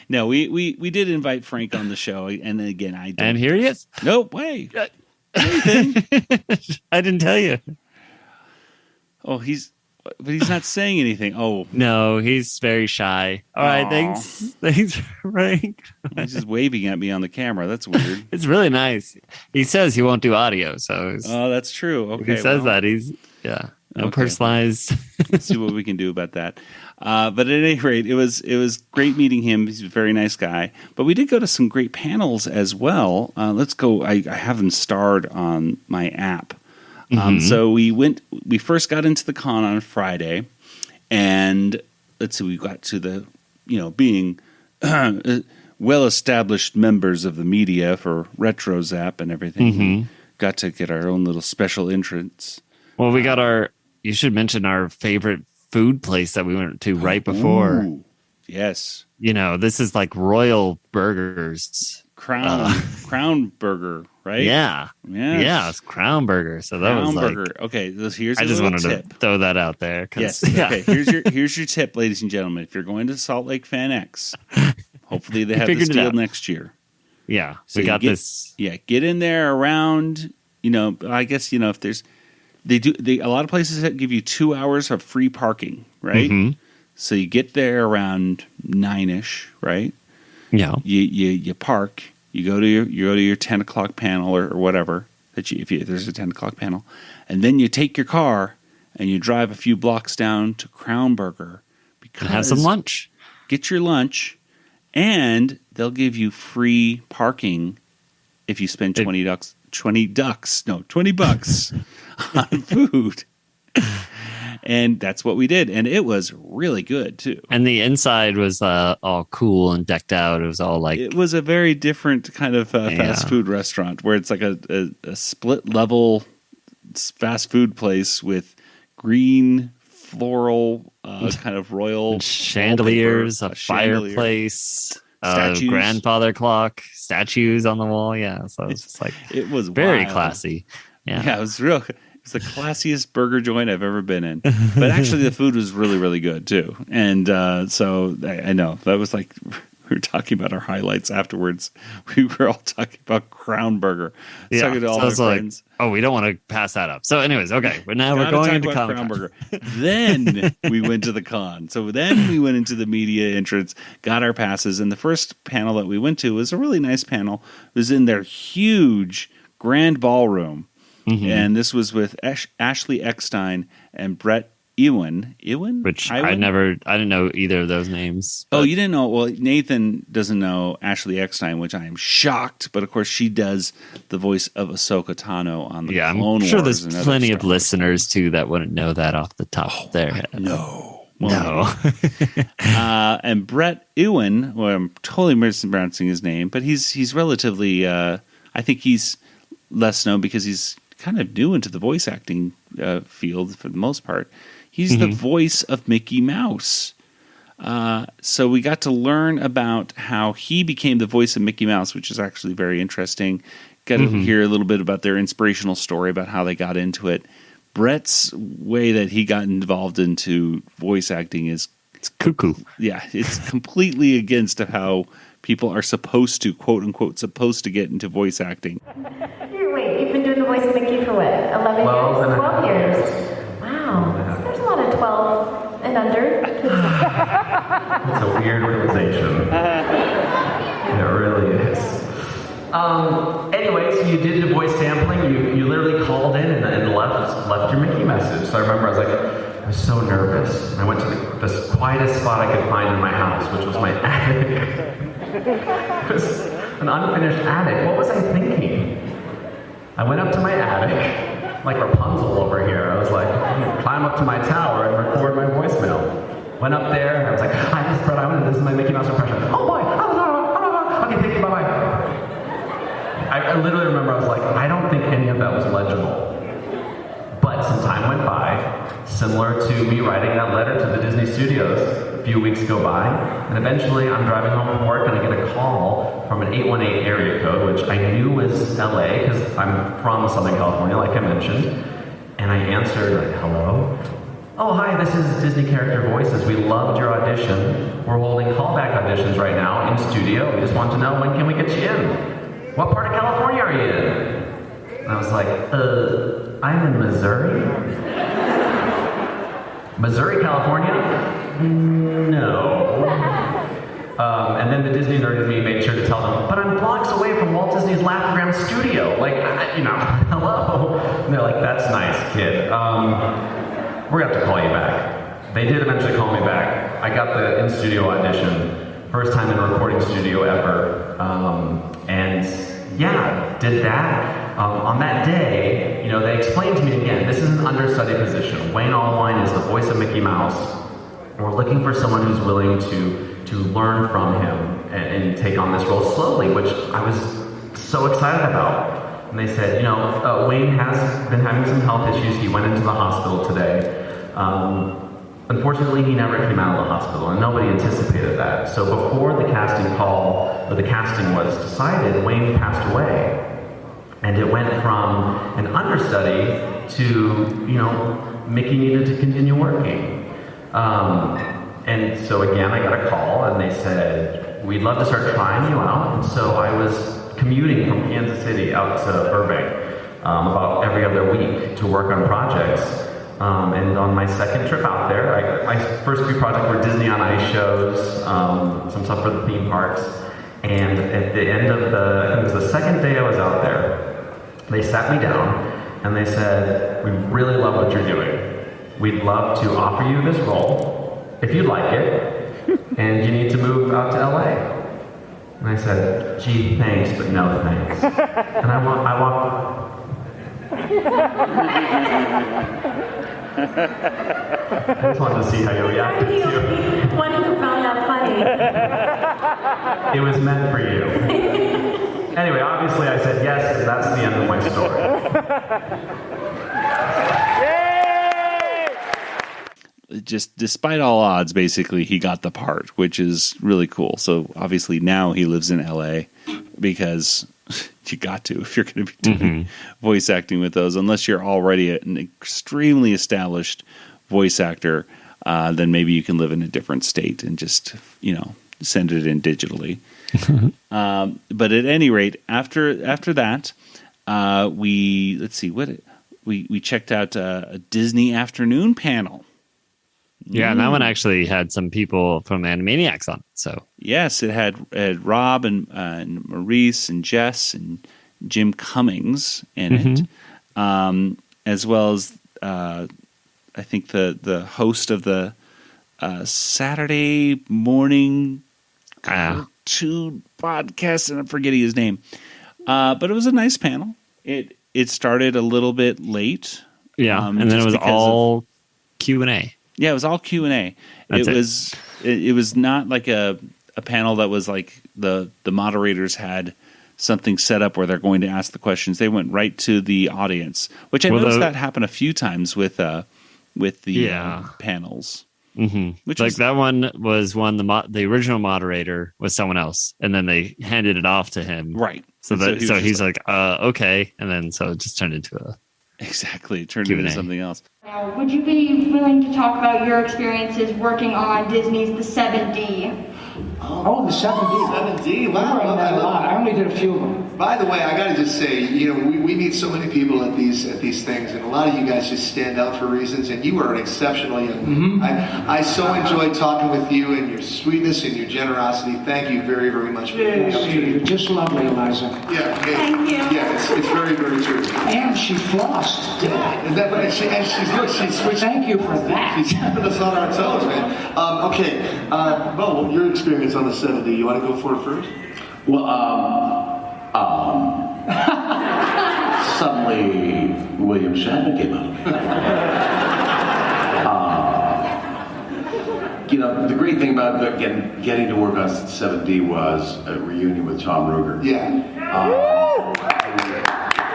S2: No, we did invite Frank on the show, and then again I didn't.
S3: And here he is.
S2: Nope, wait. Nathan.
S3: I didn't tell you.
S2: Oh, he's not saying anything. Oh
S3: no, he's very shy. All right, thanks, Frank.
S2: He's just waving at me on the camera. That's weird.
S3: It's really nice. He says he won't do audio, so
S2: that's true. Okay,
S3: he says that no personalized.
S2: Let's see what we can do about that. But at any rate, it was great meeting him. He's a very nice guy. But we did go to some great panels as well. Let's go. I have them starred on my app. So we first got into the con on Friday, and let's see, we got to the, being well-established members of the media for Retro Zap and everything. We got to get our own little special entrance.
S3: Well, we got you should mention our favorite food place that we went to right before.
S2: Ooh, yes.
S3: This is like Royal Burgers.
S2: Crown Burger, right?
S3: Yeah.
S2: Yes.
S3: Yeah, it's Crown Burger. So that
S2: Crown
S3: was like,
S2: Burger. Okay, here's
S3: I
S2: a
S3: just wanted
S2: tip.
S3: to throw that out there.
S2: Yes. Okay, here's your tip, ladies and gentlemen. If you're going to Salt Lake FanX, hopefully they have this deal next year.
S3: Yeah, so we got this.
S2: Yeah, get in there around, I guess, if there's, a lot of places that give you 2 hours of free parking, right? So you get there around 9-ish, right?
S3: Yeah.
S2: You park. You go to your 10 o'clock panel or whatever if there's a 10 o'clock panel, and then you take your car and you drive a few blocks down to Crown Burger
S3: and have some lunch.
S2: Get your lunch, and they'll give you free parking if you spend $20 on food. And that's what we did. And it was really good, too.
S3: And the inside was all cool and decked out. It was all like...
S2: It was a very different kind of fast food restaurant where it's like a split-level fast food place with green, floral, kind of royal...
S3: chandeliers, a fireplace, a grandfather clock, statues on the wall. Yeah, so it's just like...
S2: It was
S3: very
S2: wild.
S3: Classy. Yeah,
S2: it was real... It's the classiest burger joint I've ever been in. But actually the food was really, really good too. And so I know that was like were talking about our highlights afterwards. We were all talking about Crown Burger. Talking to all our friends.
S3: Like, oh, we don't want to pass that up. So anyways, okay. But now we're going into Crown Burger.
S2: Then we went to the con. So then we went into the media entrance, got our passes, and the first panel that we went to was a really nice panel. It was in their huge grand ballroom. Mm-hmm. And this was with Ashley Eckstein and Brett Ewan, which
S3: I didn't know either of those names.
S2: But. Oh, you didn't know? Well, Nathan doesn't know Ashley Eckstein, which I am shocked. But of course, she does the voice of Ahsoka Tano on the Clone Wars.
S3: I'm sure there's plenty of listeners too that wouldn't know that off the top of their head.
S2: No. And Brett Ewan, well, I'm totally mispronouncing his name, but he's relatively. I think he's less known because he's kind of new into the voice acting field for the most part. He's the voice of Mickey Mouse. So we got to learn about how he became the voice of Mickey Mouse, which is actually very interesting. Got to hear a little bit about their inspirational story about how they got into it. Brett's way that he got involved into voice acting is
S3: cuckoo.
S2: Yeah, it's completely against how people are supposed to, quote unquote, supposed to get into voice acting.
S9: Wait, you've been doing the voice of Mickey for what? 11 years? 12 years. Wow. There's a lot of 12 and under.
S10: It's a weird realization. It really is. Anyway, so you did the voice sampling. You literally called in and left your Mickey message. So I remember I was so nervous. I went to the quietest spot I could find in my house, which was my attic. It was an unfinished attic. What was I thinking? I went up to my attic. Like Rapunzel over here. I was like, climb up to my tower and record my voicemail. Went up there, I was like, hi, this is Brett Iwan, and this is my Mickey Mouse impression. Oh boy! Okay, thank you, bye-bye. I literally remember I was like, I don't think any of that was legible. But some time went by, similar to me writing that letter to the Disney Studios. A few weeks go by, and eventually I'm driving home from work and I get a call from an 818 area code, which I knew was LA because I'm from Southern California, like I mentioned. And I answered, like, hello? Oh, hi, this is Disney Character Voices. We loved your audition. We're holding callback auditions right now in studio. We just want to know, when can we get you in? What part of California are you in? And I was like, I'm in Missouri. Missouri, California? No. And then the Disney nerd in me made sure to tell them, but I'm blocks away from Walt Disney's Laugh-O-Gram studio. Like, hello. And they're like, that's nice, kid. We're going to have to call you back. They did eventually call me back. I got the in-studio audition. First time in a recording studio ever. And yeah, did that. On that day, they explained to me again, this is an understudy position. Wayne Allwine is the voice of Mickey Mouse. We're looking for someone who's willing to learn from him and take on this role slowly, which I was so excited about. And they said, Wayne has been having some health issues. He went into the hospital today. Unfortunately, he never came out of the hospital, and nobody anticipated that. So before the casting was decided, Wayne passed away. And it went from an understudy to, Mickey needed to continue working. And so again, I got a call and they said, we'd love to start trying you out. And so I was commuting from Kansas City out to Burbank about every other week to work on projects. And on my second trip out there, my first few projects were Disney on Ice shows, some stuff for the theme parks. And at the end of I think it was the second day I was out there, they sat me down and they said, we really love what you're doing. We'd love to offer you this role, if you'd like it, and you need to move out to LA. And I said, gee, thanks, but no thanks. And I walked. I just wanted to see how you reacted to it.
S9: One who found that funny.
S10: It was meant for you. Anyway, obviously I said yes, and that's the end of my story.
S2: Just despite all odds, basically, he got the part, which is really cool. So obviously now he lives in LA because you got to if you're going to be doing voice acting with those. Unless you're already an extremely established voice actor, then maybe you can live in a different state and just send it in digitally. But at any rate, after that, we checked out a Disney afternoon panel.
S3: Yeah, and that one actually had some people from Animaniacs on it. So
S2: yes, it had Rob and Maurice and Jess and Jim Cummings in it, as well as I think the host of the Saturday morning cartoon podcast, and I'm forgetting his name. But it was a nice panel. It started a little bit late.
S3: Yeah, and then it was all Q&A.
S2: Yeah, it was all Q&A. It was not like a panel that was like the moderators had something set up where they're going to ask the questions. They went right to the audience, which I noticed that happen a few times with the panels.
S3: Mm-hmm. Which like that one was the original moderator was someone else, and then they handed it off to him.
S2: Right.
S3: So he's like, okay, and then so it just turned into a
S2: into something else.
S11: Now, would you be willing to talk about your experiences working on Disney's The 7D?
S7: Oh, the 7D.
S12: 7D, wow.
S7: I only did a few of them.
S12: By the way, I got to just say, we meet so many people at these things, and a lot of you guys just stand out for reasons, and you are an exceptional young man. I so enjoyed talking with you and your sweetness and your generosity. Thank you very, very much for the opportunity.
S7: You're just lovely, Eliza.
S12: Yeah,
S11: thank you.
S12: Yeah, it's very, very true.
S7: And she flossed.
S12: Yeah, she's switched.
S7: Thank you for that.
S12: She's keeping us on our toes, man. Okay, Bo, your experience on the 7D, you want to go for it first?
S13: Well, suddenly William Shatner came out of me. The great thing about getting to work on 7D was a reunion with Tom Ruger.
S12: Yeah.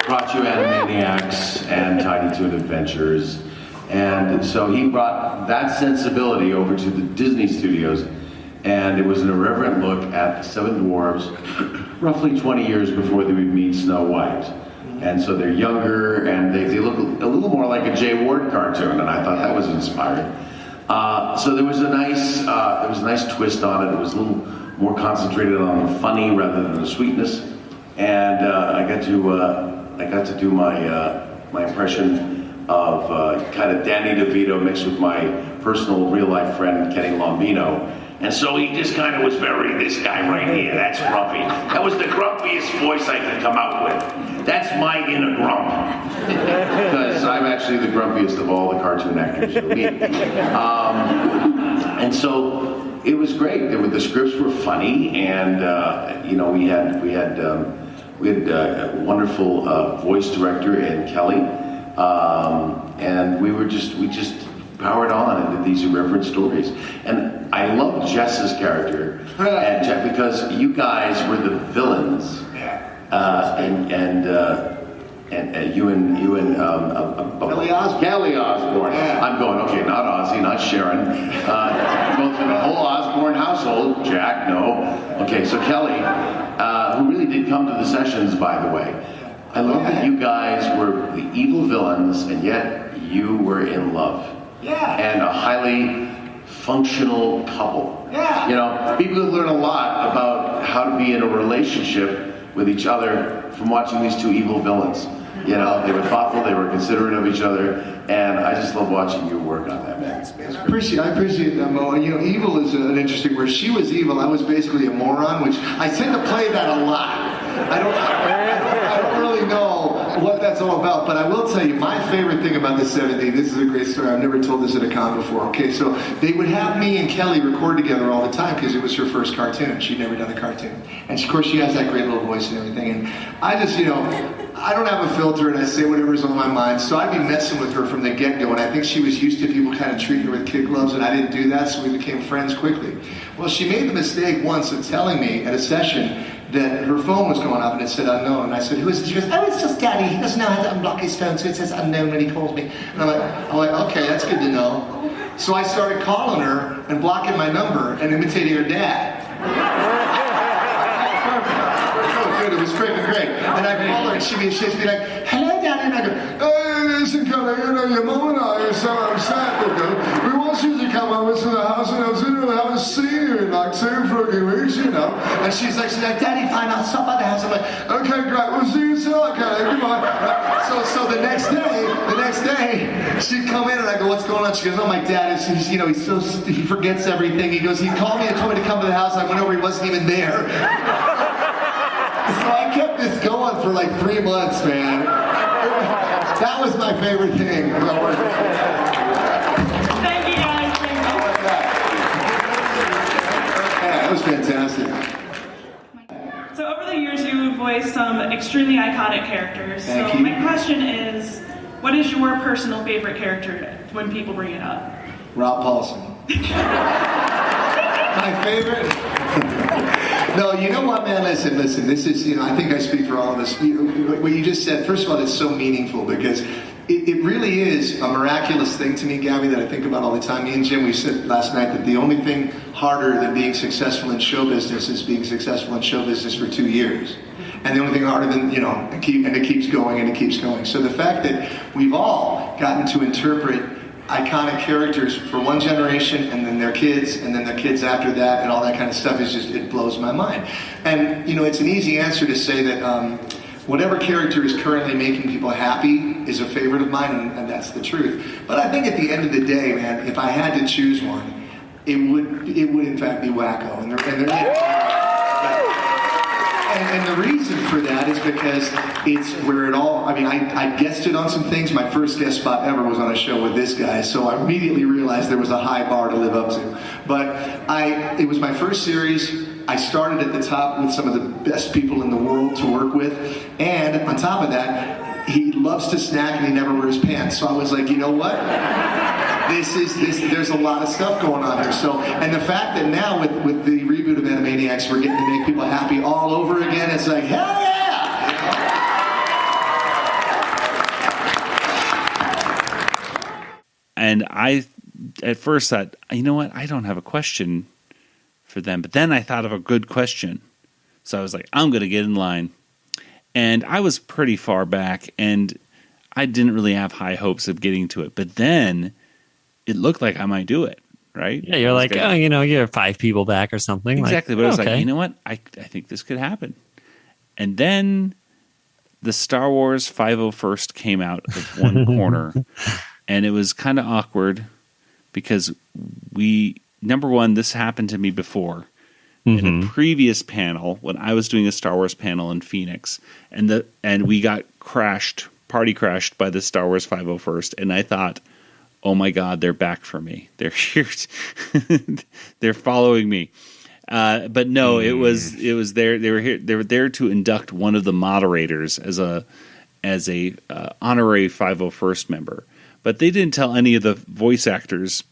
S13: Brought you Animaniacs and Tiny Toon Adventures. And so he brought that sensibility over to the Disney studios, and it was an irreverent look at the Seven Dwarfs, roughly 20 years before they would meet Snow White. And so they're younger, and they look a little more like a Jay Ward cartoon, and I thought that was inspiring. So there was a nice twist on it. It was a little more concentrated on the funny rather than the sweetness, and I got to do my impression of kind of Danny DeVito mixed with my personal real-life friend, Kenny Lombino. And so he just kind of was this guy right here, that's grumpy. That was the grumpiest voice I could come out with. That's my inner grump. Because I'm actually the grumpiest of all the cartoon actors you'll meet. And so it was great. The scripts were funny, and we had a wonderful voice director in Kelly. And we just powered on and did these irreverent stories. And I love Jess's character, and because you guys were the villains, and you and Kelly Osbourne.
S12: Yeah.
S13: I'm going, okay, not Ozzy, not Sharon. Go through the whole Osbourne household. Jack, no. Okay, so Kelly, who really did come to the sessions, by the way. I love that you guys were the evil villains, and yet you were in love.
S12: Yeah.
S13: And a highly functional couple.
S12: Yeah.
S13: People learn a lot about how to be in a relationship with each other from watching these two evil villains. They were thoughtful, they were considerate of each other, and I just love watching you work on that, man.
S12: I appreciate that, Mo. Evil is an interesting word. She was evil, I was basically a moron, which I tend to play that a lot. I don't really know what that's all about, but I will tell you, my favorite thing about the 7D, this is a great story, I've never told this at a con before, okay, so they would have me and Kelly record together all the time because it was her first cartoon. She'd never done a cartoon. And of course she has that great little voice and everything, and I just, I don't have a filter and I say whatever's on my mind, so I'd be messing with her from the get-go, and I think she was used to people kind of treating her with kid gloves, and I didn't do that, so we became friends quickly. Well, she made the mistake once of telling me at a session that her phone was going off and it said unknown. And I said, who is it? She goes, oh, it's just Daddy. He doesn't know how to unblock his phone, so it says unknown when he calls me. And I'm like, okay, that's good to know. So I started calling her and blocking my number and imitating her dad. Oh, good, it was freaking great. And I'd call her and she'd be like, hello, Daddy. And I'd go, hey, listen, Kelly, your mom and I are so upset with you. We want you to come over to the house and I was going to have a scene here in like 2 freaking she's like, Daddy, fine, I'll stop by the house. I'm like, okay, great, we'll see you soon. Okay, goodbye. So the next day, she'd come in and I go, what's going on? She goes, oh, my dad is, he forgets everything. He goes, he called me and told me to come to the house. I went over, he wasn't even there. So I kept this going for like 3 months, man. That was my favorite thing.
S11: Thank you, guys.
S12: That was fantastic.
S14: So over the years, you voiced some extremely iconic characters.
S12: Thank
S14: so
S12: you.
S14: my question is, what is your personal favorite character when people bring it up?
S12: Rob Paulson. My favorite? No, you know what, man? Listen. This is, I think I speak for all of us. What you just said, first of all, it's so meaningful because it really is a miraculous thing to me, Gabby, that I think about all the time. Me and Jim, we said last night that the only thing harder than being successful in show business is being successful in show business for 2 years. And the only thing harder than, and it keeps going and it keeps going. So the fact that we've all gotten to interpret iconic characters for one generation and then their kids and then their kids after that and all that kind of stuff is just, it blows my mind. And, it's an easy answer to say that whatever character is currently making people happy is a favorite of mine, and that's the truth. But I think at the end of the day, man, if I had to choose one, it would in fact be Wacko. And the reason for that is because it's where it all, I guested on some things. My first guest spot ever was on a show with this guy, so I immediately realized there was a high bar to live up to. But it was my first series. I started at the top with some of the best people in the world to work with, and on top of that, he loves to snack and he never wears pants. So I was like, you know what? There's a lot of stuff going on here. So, and the fact that now with the reboot of Animaniacs, we're getting to make people happy all over again, it's like, hell yeah!
S2: And I, at first, thought, you know what? I don't have a question for them. But then I thought of a good question. So I was like, I'm going to get in line. And I was pretty far back, and I didn't really have high hopes of getting to it. But then it looked like I might do it, right?
S3: Yeah, you're like, you're 5 people back or something.
S2: Exactly. But I was like, you know what? I think this could happen. And then the Star Wars 501st came out of one corner. And it was kind of awkward because number one, this happened to me before. In a previous panel, when I was doing a Star Wars panel in Phoenix, and we got party crashed by the Star Wars 501st, and I thought, oh my God, they're back for me. They're here. They're following me. But no, it was there. They were here. They were there to induct one of the moderators as a honorary 501st member. But they didn't tell any of the voice actors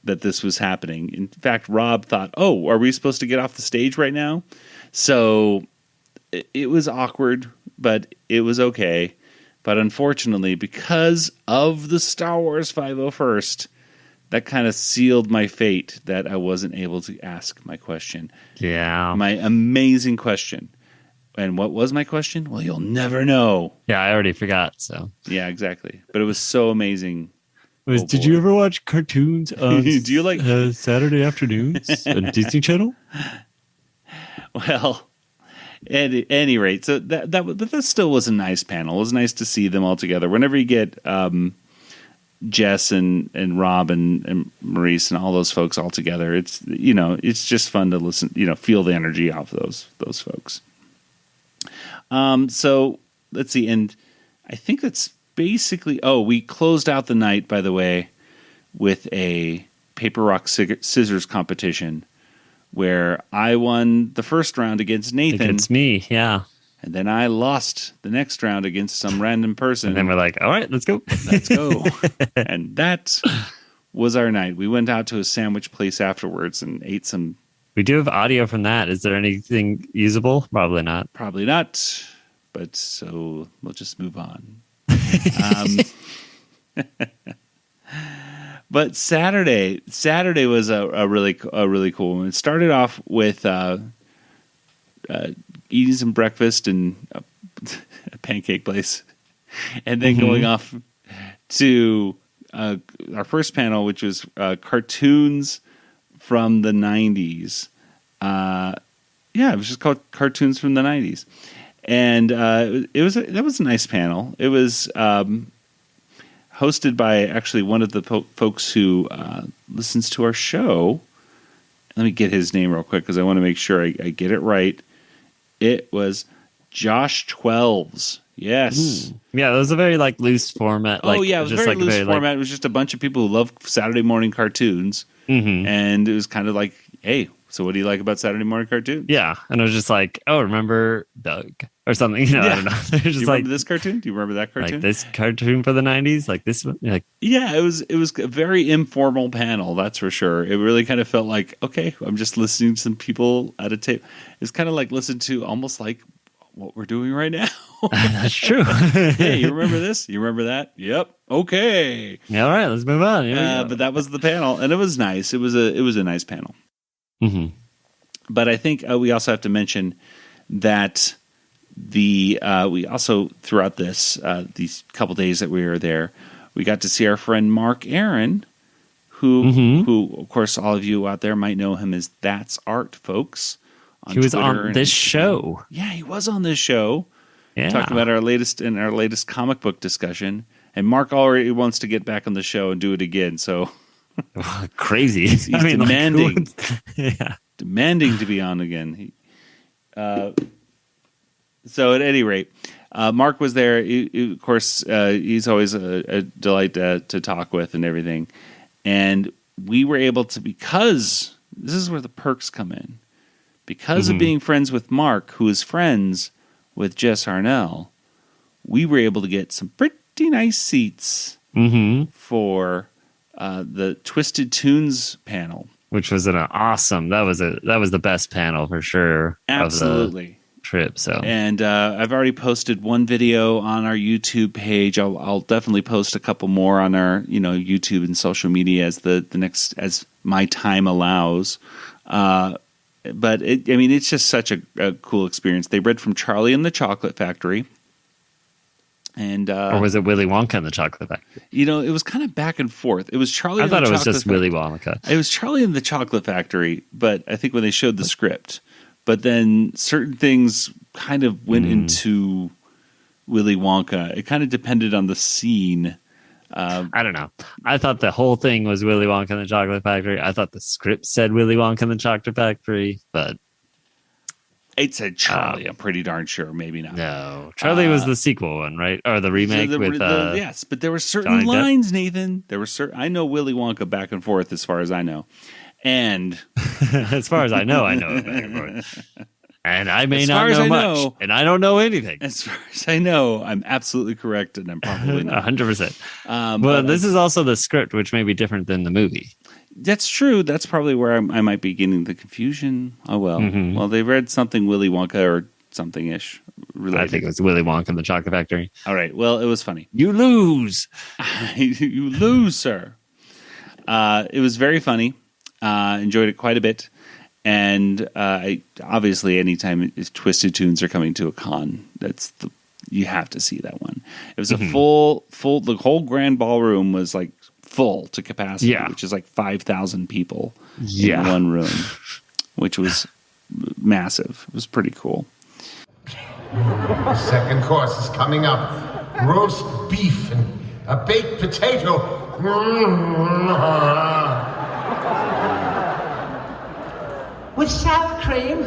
S2: that this was happening. In fact, Rob thought, oh, are we supposed to get off the stage right now? So it was awkward, but it was okay. But unfortunately, because of the Star Wars 501st, that kind of sealed my fate that I wasn't able to ask my question.
S3: Yeah.
S2: My amazing question. And what was my question? Well, you'll never know.
S3: Yeah, I already forgot, so.
S2: Yeah, exactly. But it was so amazing.
S3: Did you ever watch cartoons on
S2: Do you like
S3: Saturday afternoons on Disney Channel?
S2: Well, at any rate, so that still was a nice panel. It was nice to see them all together. Whenever you get Jess and Rob and Maurice and all those folks all together, it's just fun to listen. Feel the energy off those folks. So let's see, and I think that's basically. Oh, we closed out the night, by the way, with a paper rock scissors competition where I won the first round against Nathan.
S3: Against me, yeah.
S2: And then I lost the next round against some random person.
S3: And then we're like, all right, let's go.
S2: Let's go. And that was our night. We went out to a sandwich place afterwards and ate some.
S3: We do have audio from that. Is there anything usable? Probably not.
S2: Probably not. But so we'll just move on. But Saturday was a really cool one. It started off with eating some breakfast in a pancake place, and then going off to our first panel, which was cartoons from the 90s. Yeah, it was just called Cartoons from the 90s. And that was a nice panel. It was hosted by actually one of the folks who listens to our show. Let me get his name real quick because I want to make sure I get it right. It was Josh 12s. Yes.
S3: Yeah, it was a very loose format.
S2: It was a very loose format. It was just a bunch of people who love Saturday morning cartoons. Mm-hmm. And it was kind of like, hey, so what do you like about Saturday morning cartoons?
S3: Yeah. And it was just like, oh, remember Doug or something. I don't know.
S2: Do you remember this cartoon? Do you remember that cartoon?
S3: Like this cartoon for the 90s? Like this one?
S2: Yeah, it was a very informal panel, that's for sure. It really kind of felt like, okay, I'm just listening to some people at a tape. It's kind of like listen to almost like what we're doing right now.
S3: That's true.
S2: Hey, you remember this? You remember that? Yep. Okay.
S3: Yeah, all right, let's move on.
S2: But that was the panel, and it was nice. It was a nice panel. Mm-hmm. But I think we also have to mention that we also throughout these couple days that we were there, we got to see our friend Mark Aaron, who of course all of you out there might know him as That's Art, folks.
S3: He was on this show.
S2: Yeah, he was on this show.
S3: Yeah.
S2: Talking about our latest comic book discussion. And Mark already wants to get back on the show and do it again. So
S3: crazy.
S2: He's demanding. Demanding to be on again. So at any rate, Mark was there. Of course, he's always a delight to talk with and everything. And we were able to, because this is where the perks come in. Because of being friends with Mark, who is friends with Jess Arnell, we were able to get some pretty nice seats for the Twisted Tunes panel,
S3: which was an awesome. That was the best panel for sure.
S2: Absolutely.
S3: Of the trip. So,
S2: and I've already posted one video on our YouTube page. I'll definitely post a couple more on our YouTube and social media as my time allows. But it's just such a cool experience. They read from Charlie and the Chocolate Factory. And
S3: or was it Willy Wonka and the Chocolate Factory?
S2: It was kind of back and forth. It was Charlie.
S3: I thought it was just Willy Wonka.
S2: It was Charlie and the Chocolate Factory, but I think when they showed the script, but then certain things kind of went into Willy Wonka. It kind of depended on the scene.
S3: I don't know. I thought the whole thing was Willy Wonka and the Chocolate Factory. I thought the script said Willy Wonka and the Chocolate Factory, but
S2: it said Charlie. I'm pretty darn sure. Maybe not.
S3: No, Charlie was the sequel one, right? Or the remake with
S2: yes, but there were certain lines, Nathan. There were I know Willy Wonka back and forth as far as I know, and
S3: as far as I know it back and forth. And I may not know much, and I don't know anything.
S2: As far as I know, I'm absolutely correct, and I'm probably not
S3: 100%. Well, this is also the script, which may be different than the movie.
S2: That's true. That's probably where I might be getting the confusion. Oh, well. Well, they read something Willy Wonka or something-ish related.
S3: I think it was Willy Wonka and the Chocolate Factory.
S2: All right. Well, it was funny.
S3: You lose.
S2: You lose, sir. It was very funny. Enjoyed it quite a bit. And obviously, anytime Twisted Tunes are coming to a con, you have to see that one. It was a full. The whole grand ballroom was like full to capacity, which is like 5,000 people in one room, which was massive. It was pretty cool.
S5: The second course is coming up: roast beef and a baked potato.
S7: With sour cream.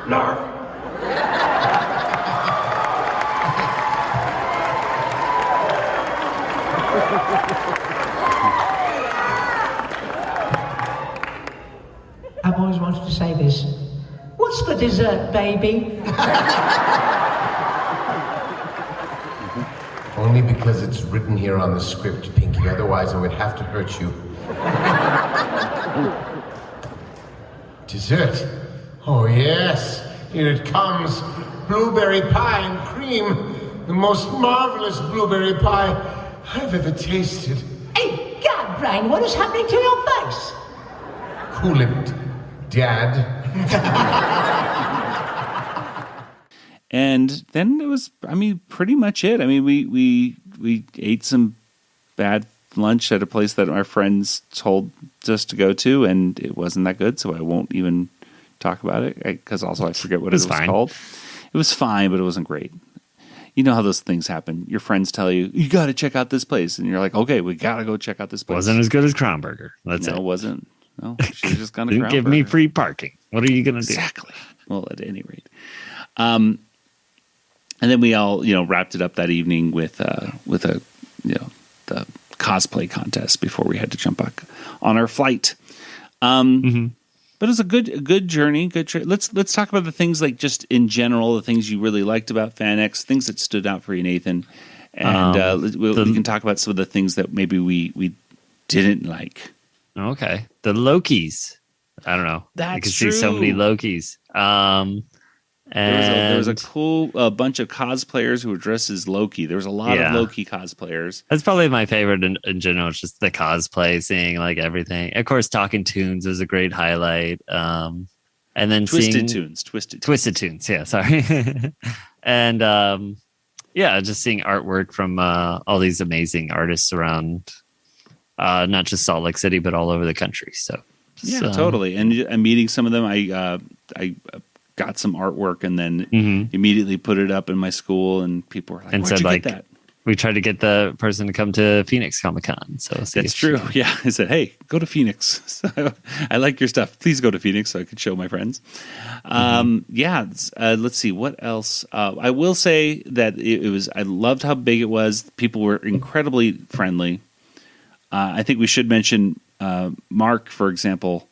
S5: No.
S7: I've always wanted to say this. What's for dessert, baby?
S5: Only because it's written here on the script, Pinky. Otherwise, I would have to hurt you. Dessert? Oh, yes. Here it comes. Blueberry pie and cream. The most marvelous blueberry pie I've ever tasted.
S7: Hey, God, Brian, what is happening to your face?
S5: Cool it, Dad.
S2: And then it was, pretty much it. We ate some bad lunch at a place that our friends told us to go to, and it wasn't that good, so I won't even talk about it because also I forget what it was
S3: fine.
S2: called. It was fine, but it wasn't great. You know how those things happen. Your friends tell you, you got to check out this place. And you're like, okay, we got to go check out this place.
S3: Wasn't as good as Kronberger. That's
S2: no,
S3: it.
S2: it wasn't. No, she just gone to
S3: Didn't give me free parking. What are you going to do?
S2: Exactly. Well, at any rate. And then we all, wrapped it up that evening with the cosplay contest before we had to jump back on our flight. But it was a good journey. Let's talk about the things like just in general, the things you really liked about FanX, things that stood out for you, Nathan. And we can talk about some of the things that maybe we didn't like.
S3: Okay. The Lokis. I don't know.
S2: That's
S3: you can
S2: true.
S3: see so many Lokis.
S2: There was a cool bunch of cosplayers who were dressed as Loki. There was a lot of Loki cosplayers.
S3: That's probably my favorite in general. It's just the cosplay, seeing like everything. Of course, Talking Tunes was a great highlight. And then
S2: Twisted
S3: seeing
S2: Tunes.
S3: Yeah, sorry. And just seeing artwork from all these amazing artists around, not just Salt Lake City, but all over the country. So
S2: totally. And meeting some of them, I got some artwork and then immediately put it up in my school, and people were like,
S3: and
S2: "Where'd
S3: said,
S2: you get that?"
S3: We tried to get the person to come to Phoenix Comic Con. So
S2: that's true. Yeah, I said, "Hey, go to Phoenix. So, I like your stuff. Please go to Phoenix so I could show my friends." Let's see what else. I will say that it was. I loved how big it was. People were incredibly friendly. I think we should mention Mark, for example.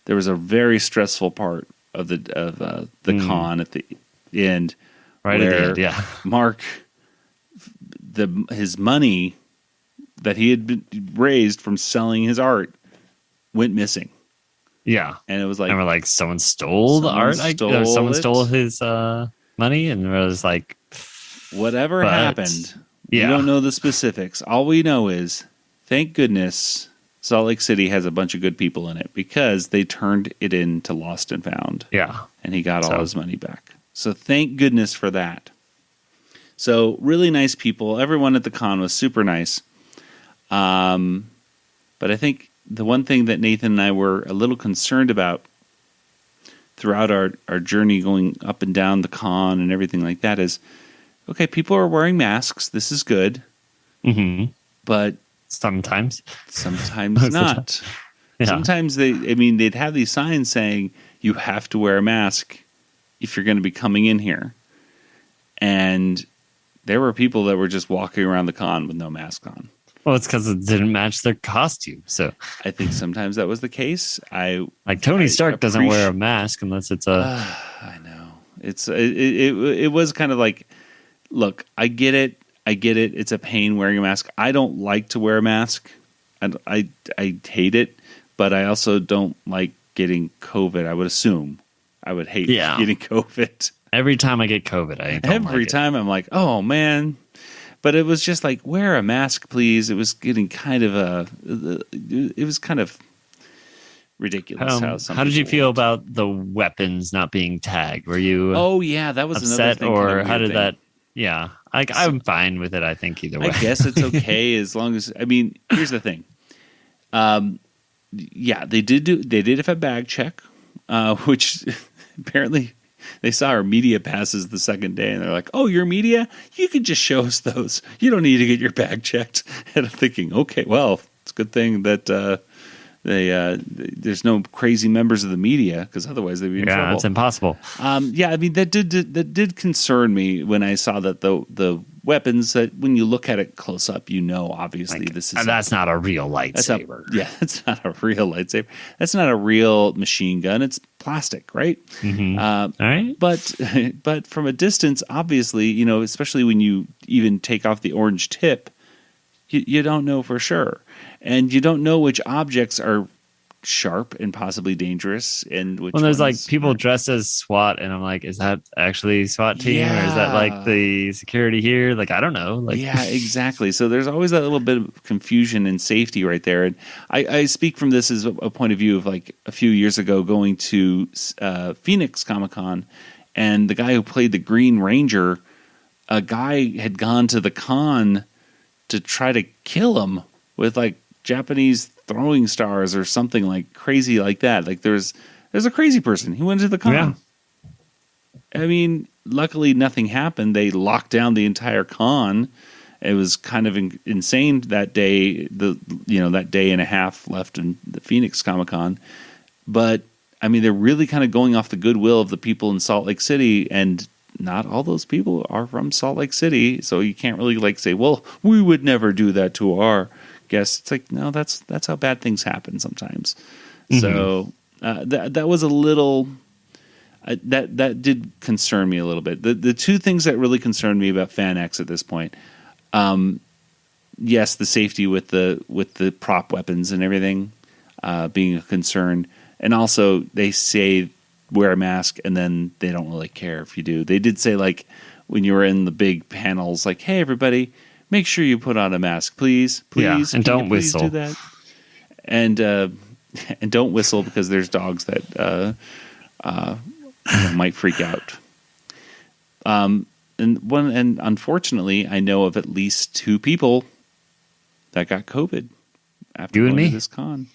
S2: There was a very stressful part of the con at the end,
S3: right
S2: where
S3: at the end, yeah.
S2: Mark, his money that he had raised from selling his art went missing.
S3: Yeah,
S2: and it was like,
S3: and we're like, someone stole the art. Someone stole his money, and we're just like,
S2: whatever happened. Yeah. We don't know the specifics. All we know is, thank goodness, Salt Lake City has a bunch of good people in it because they turned it into Lost and Found.
S3: Yeah.
S2: And he got all his money back. So thank goodness for that. So really nice people. Everyone at the con was super nice. But I think the one thing that Nathan and I were a little concerned about throughout our journey going up and down the con and everything like that is, okay, people are wearing masks. This is good.
S3: Mm-hmm.
S2: But
S3: sometimes
S2: not. Yeah. Sometimes they'd have these signs saying you have to wear a mask if you're going to be coming in here. And there were people that were just walking around the con with no mask on.
S3: Well, it's because it didn't match their costume. So
S2: I think sometimes that was the case.
S3: Tony Stark doesn't wear a mask unless it's a.
S2: I know. It was kind of like, look, I get it. It's a pain wearing a mask. I don't like to wear a mask. I hate it, but I also don't like getting COVID. I would assume I would hate getting COVID.
S3: Every time I get COVID,
S2: I'm like, oh man. But it was just like, wear a mask, please. It was getting kind of ridiculous.
S3: How did you feel about the weapons not being tagged? Were you?
S2: Oh yeah, that was
S3: upset,
S2: another thing.
S3: Or how did that? Yeah, I'm fine with it. I think either way.
S2: I guess it's okay as long as. I mean, here's the thing. They did have a bag check, which apparently they saw our media passes the second day, and they're like, "Oh, your media? You can just show us those. You don't need to get your bag checked." And I'm thinking, okay, well, it's a good thing that there's no crazy members of the media, because otherwise they'd be in trouble.
S3: Yeah, it's impossible.
S2: That did concern me when I saw that the weapons, that when you look at it close up, obviously this is
S3: that's not a real lightsaber.
S2: That's not a real lightsaber. That's not a real machine gun. It's plastic, right?
S3: Mm-hmm. All right.
S2: But from a distance, obviously, especially when you even take off the orange tip, you don't know for sure. And you don't know which objects are sharp and possibly dangerous, and which
S3: there's like people dressed as SWAT, and I'm like, is that actually SWAT team, or is that like the security here? Like, I don't know.
S2: Yeah, exactly. So there's always that little bit of confusion and safety right there. And I speak from this as a point of view of like a few years ago going to Phoenix Comic Con, and the guy who played the Green Ranger, a guy had gone to the con to try to kill him with like Japanese throwing stars or something like crazy like that. Like there's There's a crazy person. He went to the con.
S3: Yeah.
S2: I mean, luckily nothing happened. They locked down the entire con. It was kind of insane that day. That day and a half left in the Phoenix Comic Con, but I mean, they're really kind of going off the goodwill of the people in Salt Lake City, and not all those people are from Salt Lake City, so you can't really like say, "Well, we would never do that to our guests." It's like, no, that's how bad things happen sometimes. Mm-hmm. So that was a little. That did concern me a little bit. The two things that really concerned me about FanX at this point, yes, the safety with the prop weapons and everything being a concern, and also they say wear a mask, and then they don't really care if you do. They did say, like, when you were in the big panels, like, hey, everybody, make sure you put on a mask, please,
S3: and don't whistle.
S2: Do that, and don't whistle because there's dogs that. Might freak out. And unfortunately, I know of at least 2 people that got COVID after going to this con.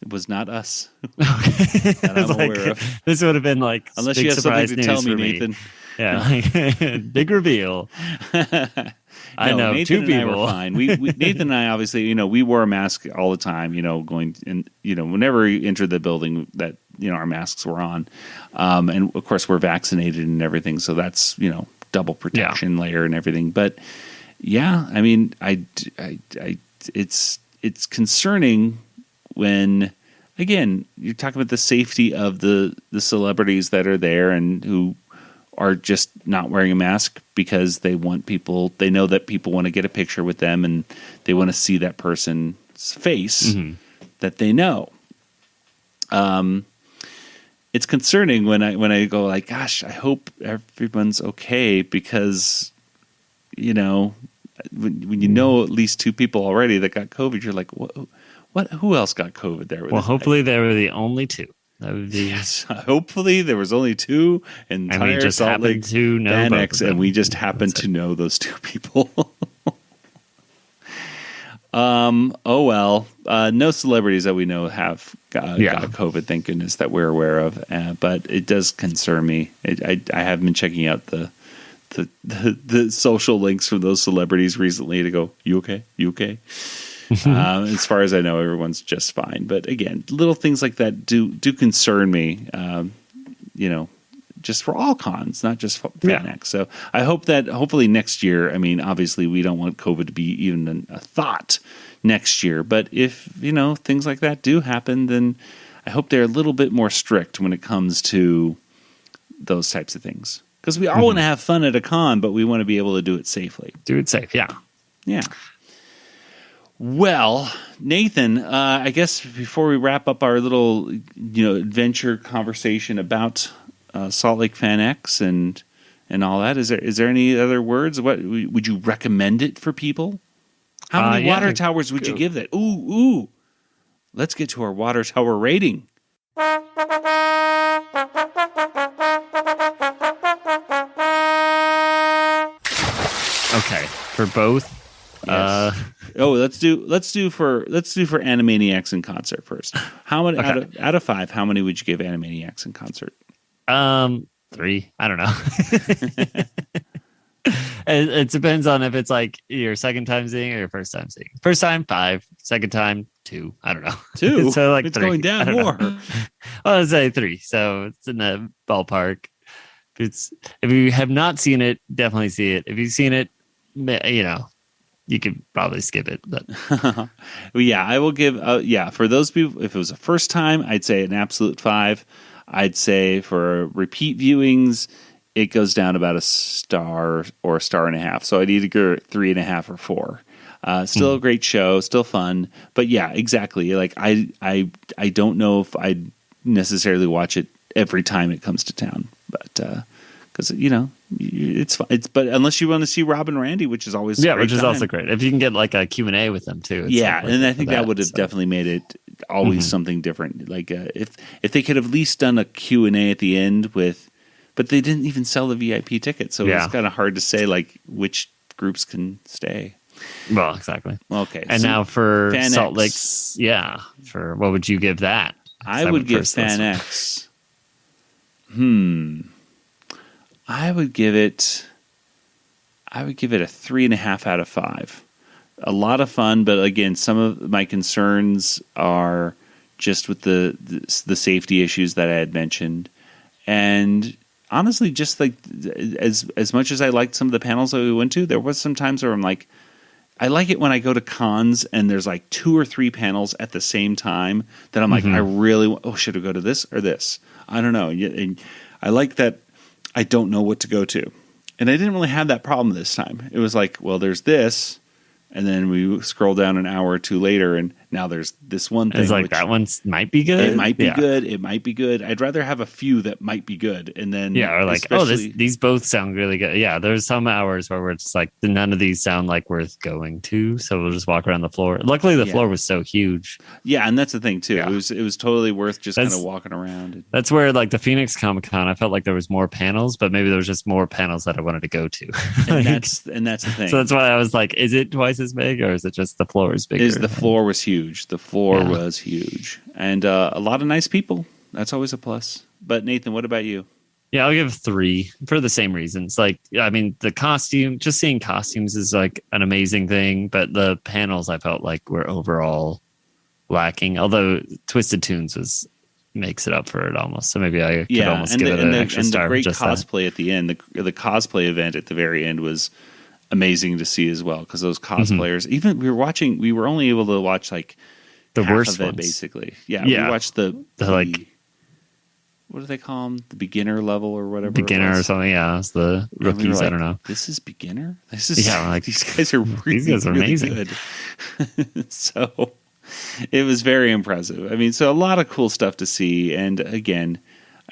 S2: It was not us. That I'm aware of.
S3: This would have been like
S2: unless you have something to tell me, Nathan.
S3: Yeah, big reveal. I know
S2: Nathan
S3: 2 people.
S2: And I were fine. We Nathan and I obviously, we wore a mask all the time. Going and whenever we entered the building, that our masks were on, and of course we're vaccinated and everything. So that's double protection layer and everything. But yeah, I mean, it's concerning when again you're talking about the safety of the celebrities that are there and who are just not wearing a mask because they know that people want to get a picture with them and they want to see that person's face that they know. It's concerning when I go like, gosh, I hope everyone's okay because, when you know at least 2 people already that got COVID, you're like, what? Who else got COVID there?
S3: Well, hopefully they were the only 2. That would be
S2: yes. Hopefully, there was only 2 entire
S3: we just
S2: Salt Lake
S3: to know
S2: FanX, and we just happened to know those 2 people. Oh well. No celebrities that we know have got COVID. Thank goodness that we're aware of. But it does concern me. I have been checking out the social links from those celebrities recently to go, you okay? You okay? As far as I know, everyone's just fine. But again, little things like that do concern me. Just for all cons, not just FanX. So I hope that hopefully next year. I mean, obviously, we don't want COVID to be even a thought next year. But if things like that do happen, then I hope they're a little bit more strict when it comes to those types of things. Because we all want to have fun at a con, but we want to be able to do it safely.
S3: Do it safe, yeah.
S2: Well, Nathan, I guess before we wrap up our little, adventure conversation about Salt Lake FanX and all that, is there any other words? What would you recommend it for people? How many water towers would you give that? Ooh. Let's get to our water tower rating.
S3: Okay, for both.
S2: Yes. Let's do for Animaniacs in concert first. How many out of 5? How many would you give Animaniacs in concert?
S3: 3. I don't know. It depends on if it's like your second time seeing or your first time seeing. First time 5, second time 2. I don't know.
S2: 2.
S3: So like
S2: it's
S3: 3.
S2: going down more.
S3: Well, I'd say 3. So it's in the ballpark. If you have not seen it, definitely see it. If you've seen it, you could probably skip it. But
S2: well, yeah, I will give. For those people, if it was a first time, I'd say an absolute 5. I'd say for repeat viewings, it goes down about a star or a star and a half. So I'd either go 3.5 or 4. Still a great show, still fun, but yeah, exactly. Like I don't know if I'd necessarily watch it every time it comes to town, but because it's fun. But unless you want to see Rob and Randy, which is always
S3: which is also great. If you can get like a Q&A with them too,
S2: and I think that would have definitely made it always something different. Like if they could have at least done a Q&A at the end but they didn't even sell the VIP ticket, so it's kind of hard to say like which groups can stay.
S3: Well, exactly.
S2: Okay,
S3: and so now for
S2: FanX.
S3: Salt Lake, for what would you give that?
S2: I would give FanX I would give it a 3.5 out of 5. A lot of fun, but again, some of my concerns are just with the safety issues that I had mentioned, and honestly, just like as much as I liked some of the panels that we went to, there was some times where I'm like, I like it when I go to cons and there's like 2 or 3 panels at the same time that I'm like, I really should I go to this or this? I don't know. And I like that I don't know what to go to, and I didn't really have that problem this time. It was like, well, there's this. And then we scroll down an hour or two later, and now there's this one thing.
S3: It's like that one might be good.
S2: It might be good. It might be good. I'd rather have a few that might be good, and then
S3: or like, these both sound really good. Yeah, there's some hours where it's like none of these sound like worth going to, so we'll just walk around the floor. Luckily, the floor was so huge.
S2: Yeah, and that's the thing too. Yeah. It was totally worth just kind of walking around.
S3: That's where like the Phoenix Comic Con, I felt like there was more panels, but maybe there was just more panels that I wanted to go to.
S2: And that's the thing.
S3: So that's why I was like, is it twice as big, or is it just the floor is bigger?
S2: The floor was huge. The floor was huge, and a lot of nice people. That's always a plus. But Nathan, what about you?
S3: Yeah, I'll give 3 for the same reasons. Like, I mean, the costume, just seeing costumes is like an amazing thing, but the panels I felt like were overall lacking. Although Twisted Tunes makes it up for it almost. So maybe I could almost give it an extra star.
S2: And the great
S3: just
S2: cosplay at the end, the cosplay event at the very end was amazing to see as well, because those cosplayers, even we were only able to watch like
S3: the
S2: half
S3: worst
S2: of it,
S3: ones.
S2: basically. Yeah, we watched the like, what do they call them? The beginner level or whatever.
S3: Beginner or something. Yeah, it's the rookies.
S2: We were like,
S3: I don't know.
S2: This is beginner. This is
S3: like
S2: these guys are really,
S3: these guys are amazing.
S2: Really good. So it was very impressive. I mean, so a lot of cool stuff to see. And again,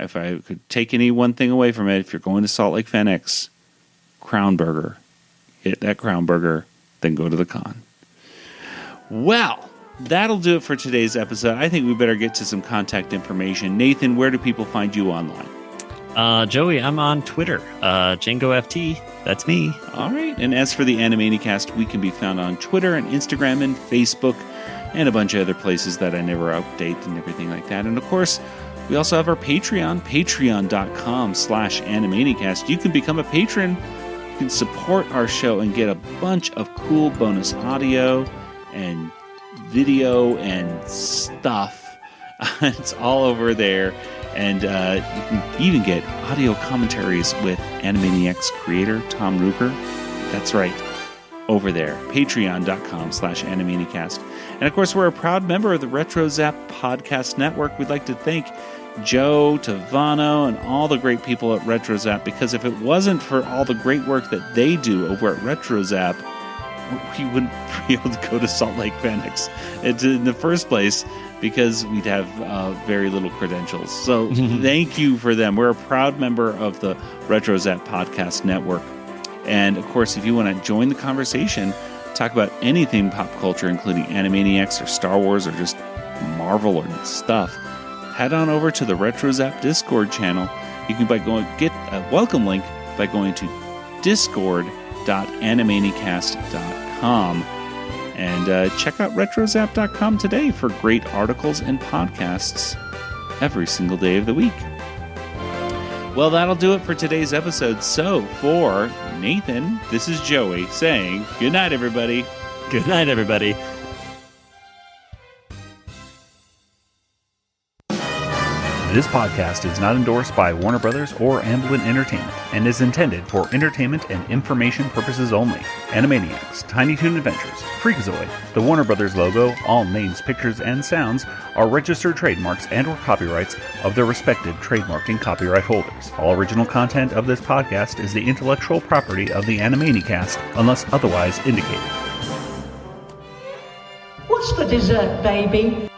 S2: if I could take any one thing away from it, if you're going to Salt Lake FanX, Crown Burger. Hit that Crown Burger, then go to the con. Well, that'll do it for today's episode. I think we better get to some contact information. Nathan, where do people find you online?
S3: Joey, I'm on Twitter. JangoFT, that's me.
S2: All right. And as for the Animanicast, we can be found on Twitter and Instagram and Facebook and a bunch of other places that I never update and everything like that. And of course, we also have our Patreon, patreon.com/Animanicast. You can become a patron. You can support our show and get a bunch of cool bonus audio and video and stuff. It's all over there. And you can even get audio commentaries with Animaniacs creator Tom Ruger. That's right, over there. Patreon.com/Animanicast. And of course, we're a proud member of the Retro Zap Podcast Network. We'd like to thank Joe, Tavano, and all the great people at RetroZap, because if it wasn't for all the great work that they do over at RetroZap, we wouldn't be able to go to Salt Lake FanX in the first place, because we'd have very little credentials. So thank you for them. We're a proud member of the RetroZap Podcast Network. And of course, if you want to join the conversation, talk about anything pop culture, including Animaniacs or Star Wars or just Marvel or stuff, head on over to the RetroZap Discord channel. You can get a welcome link by going to discord.animanicast.com and check out retrozap.com today for great articles and podcasts every single day of the week. Well, that'll do it for today's episode. So for Nathan, this is Joey saying good night, everybody.
S3: Good night, everybody.
S15: This podcast is not endorsed by Warner Brothers or Amblin Entertainment and is intended for entertainment and information purposes only. Animaniacs, Tiny Toon Adventures, Freakazoid, the Warner Brothers logo, all names, pictures, and sounds are registered trademarks and or copyrights of their respective trademark and copyright holders. All original content of this podcast is the intellectual property of the Animanicast unless otherwise indicated.
S7: What's for dessert, baby?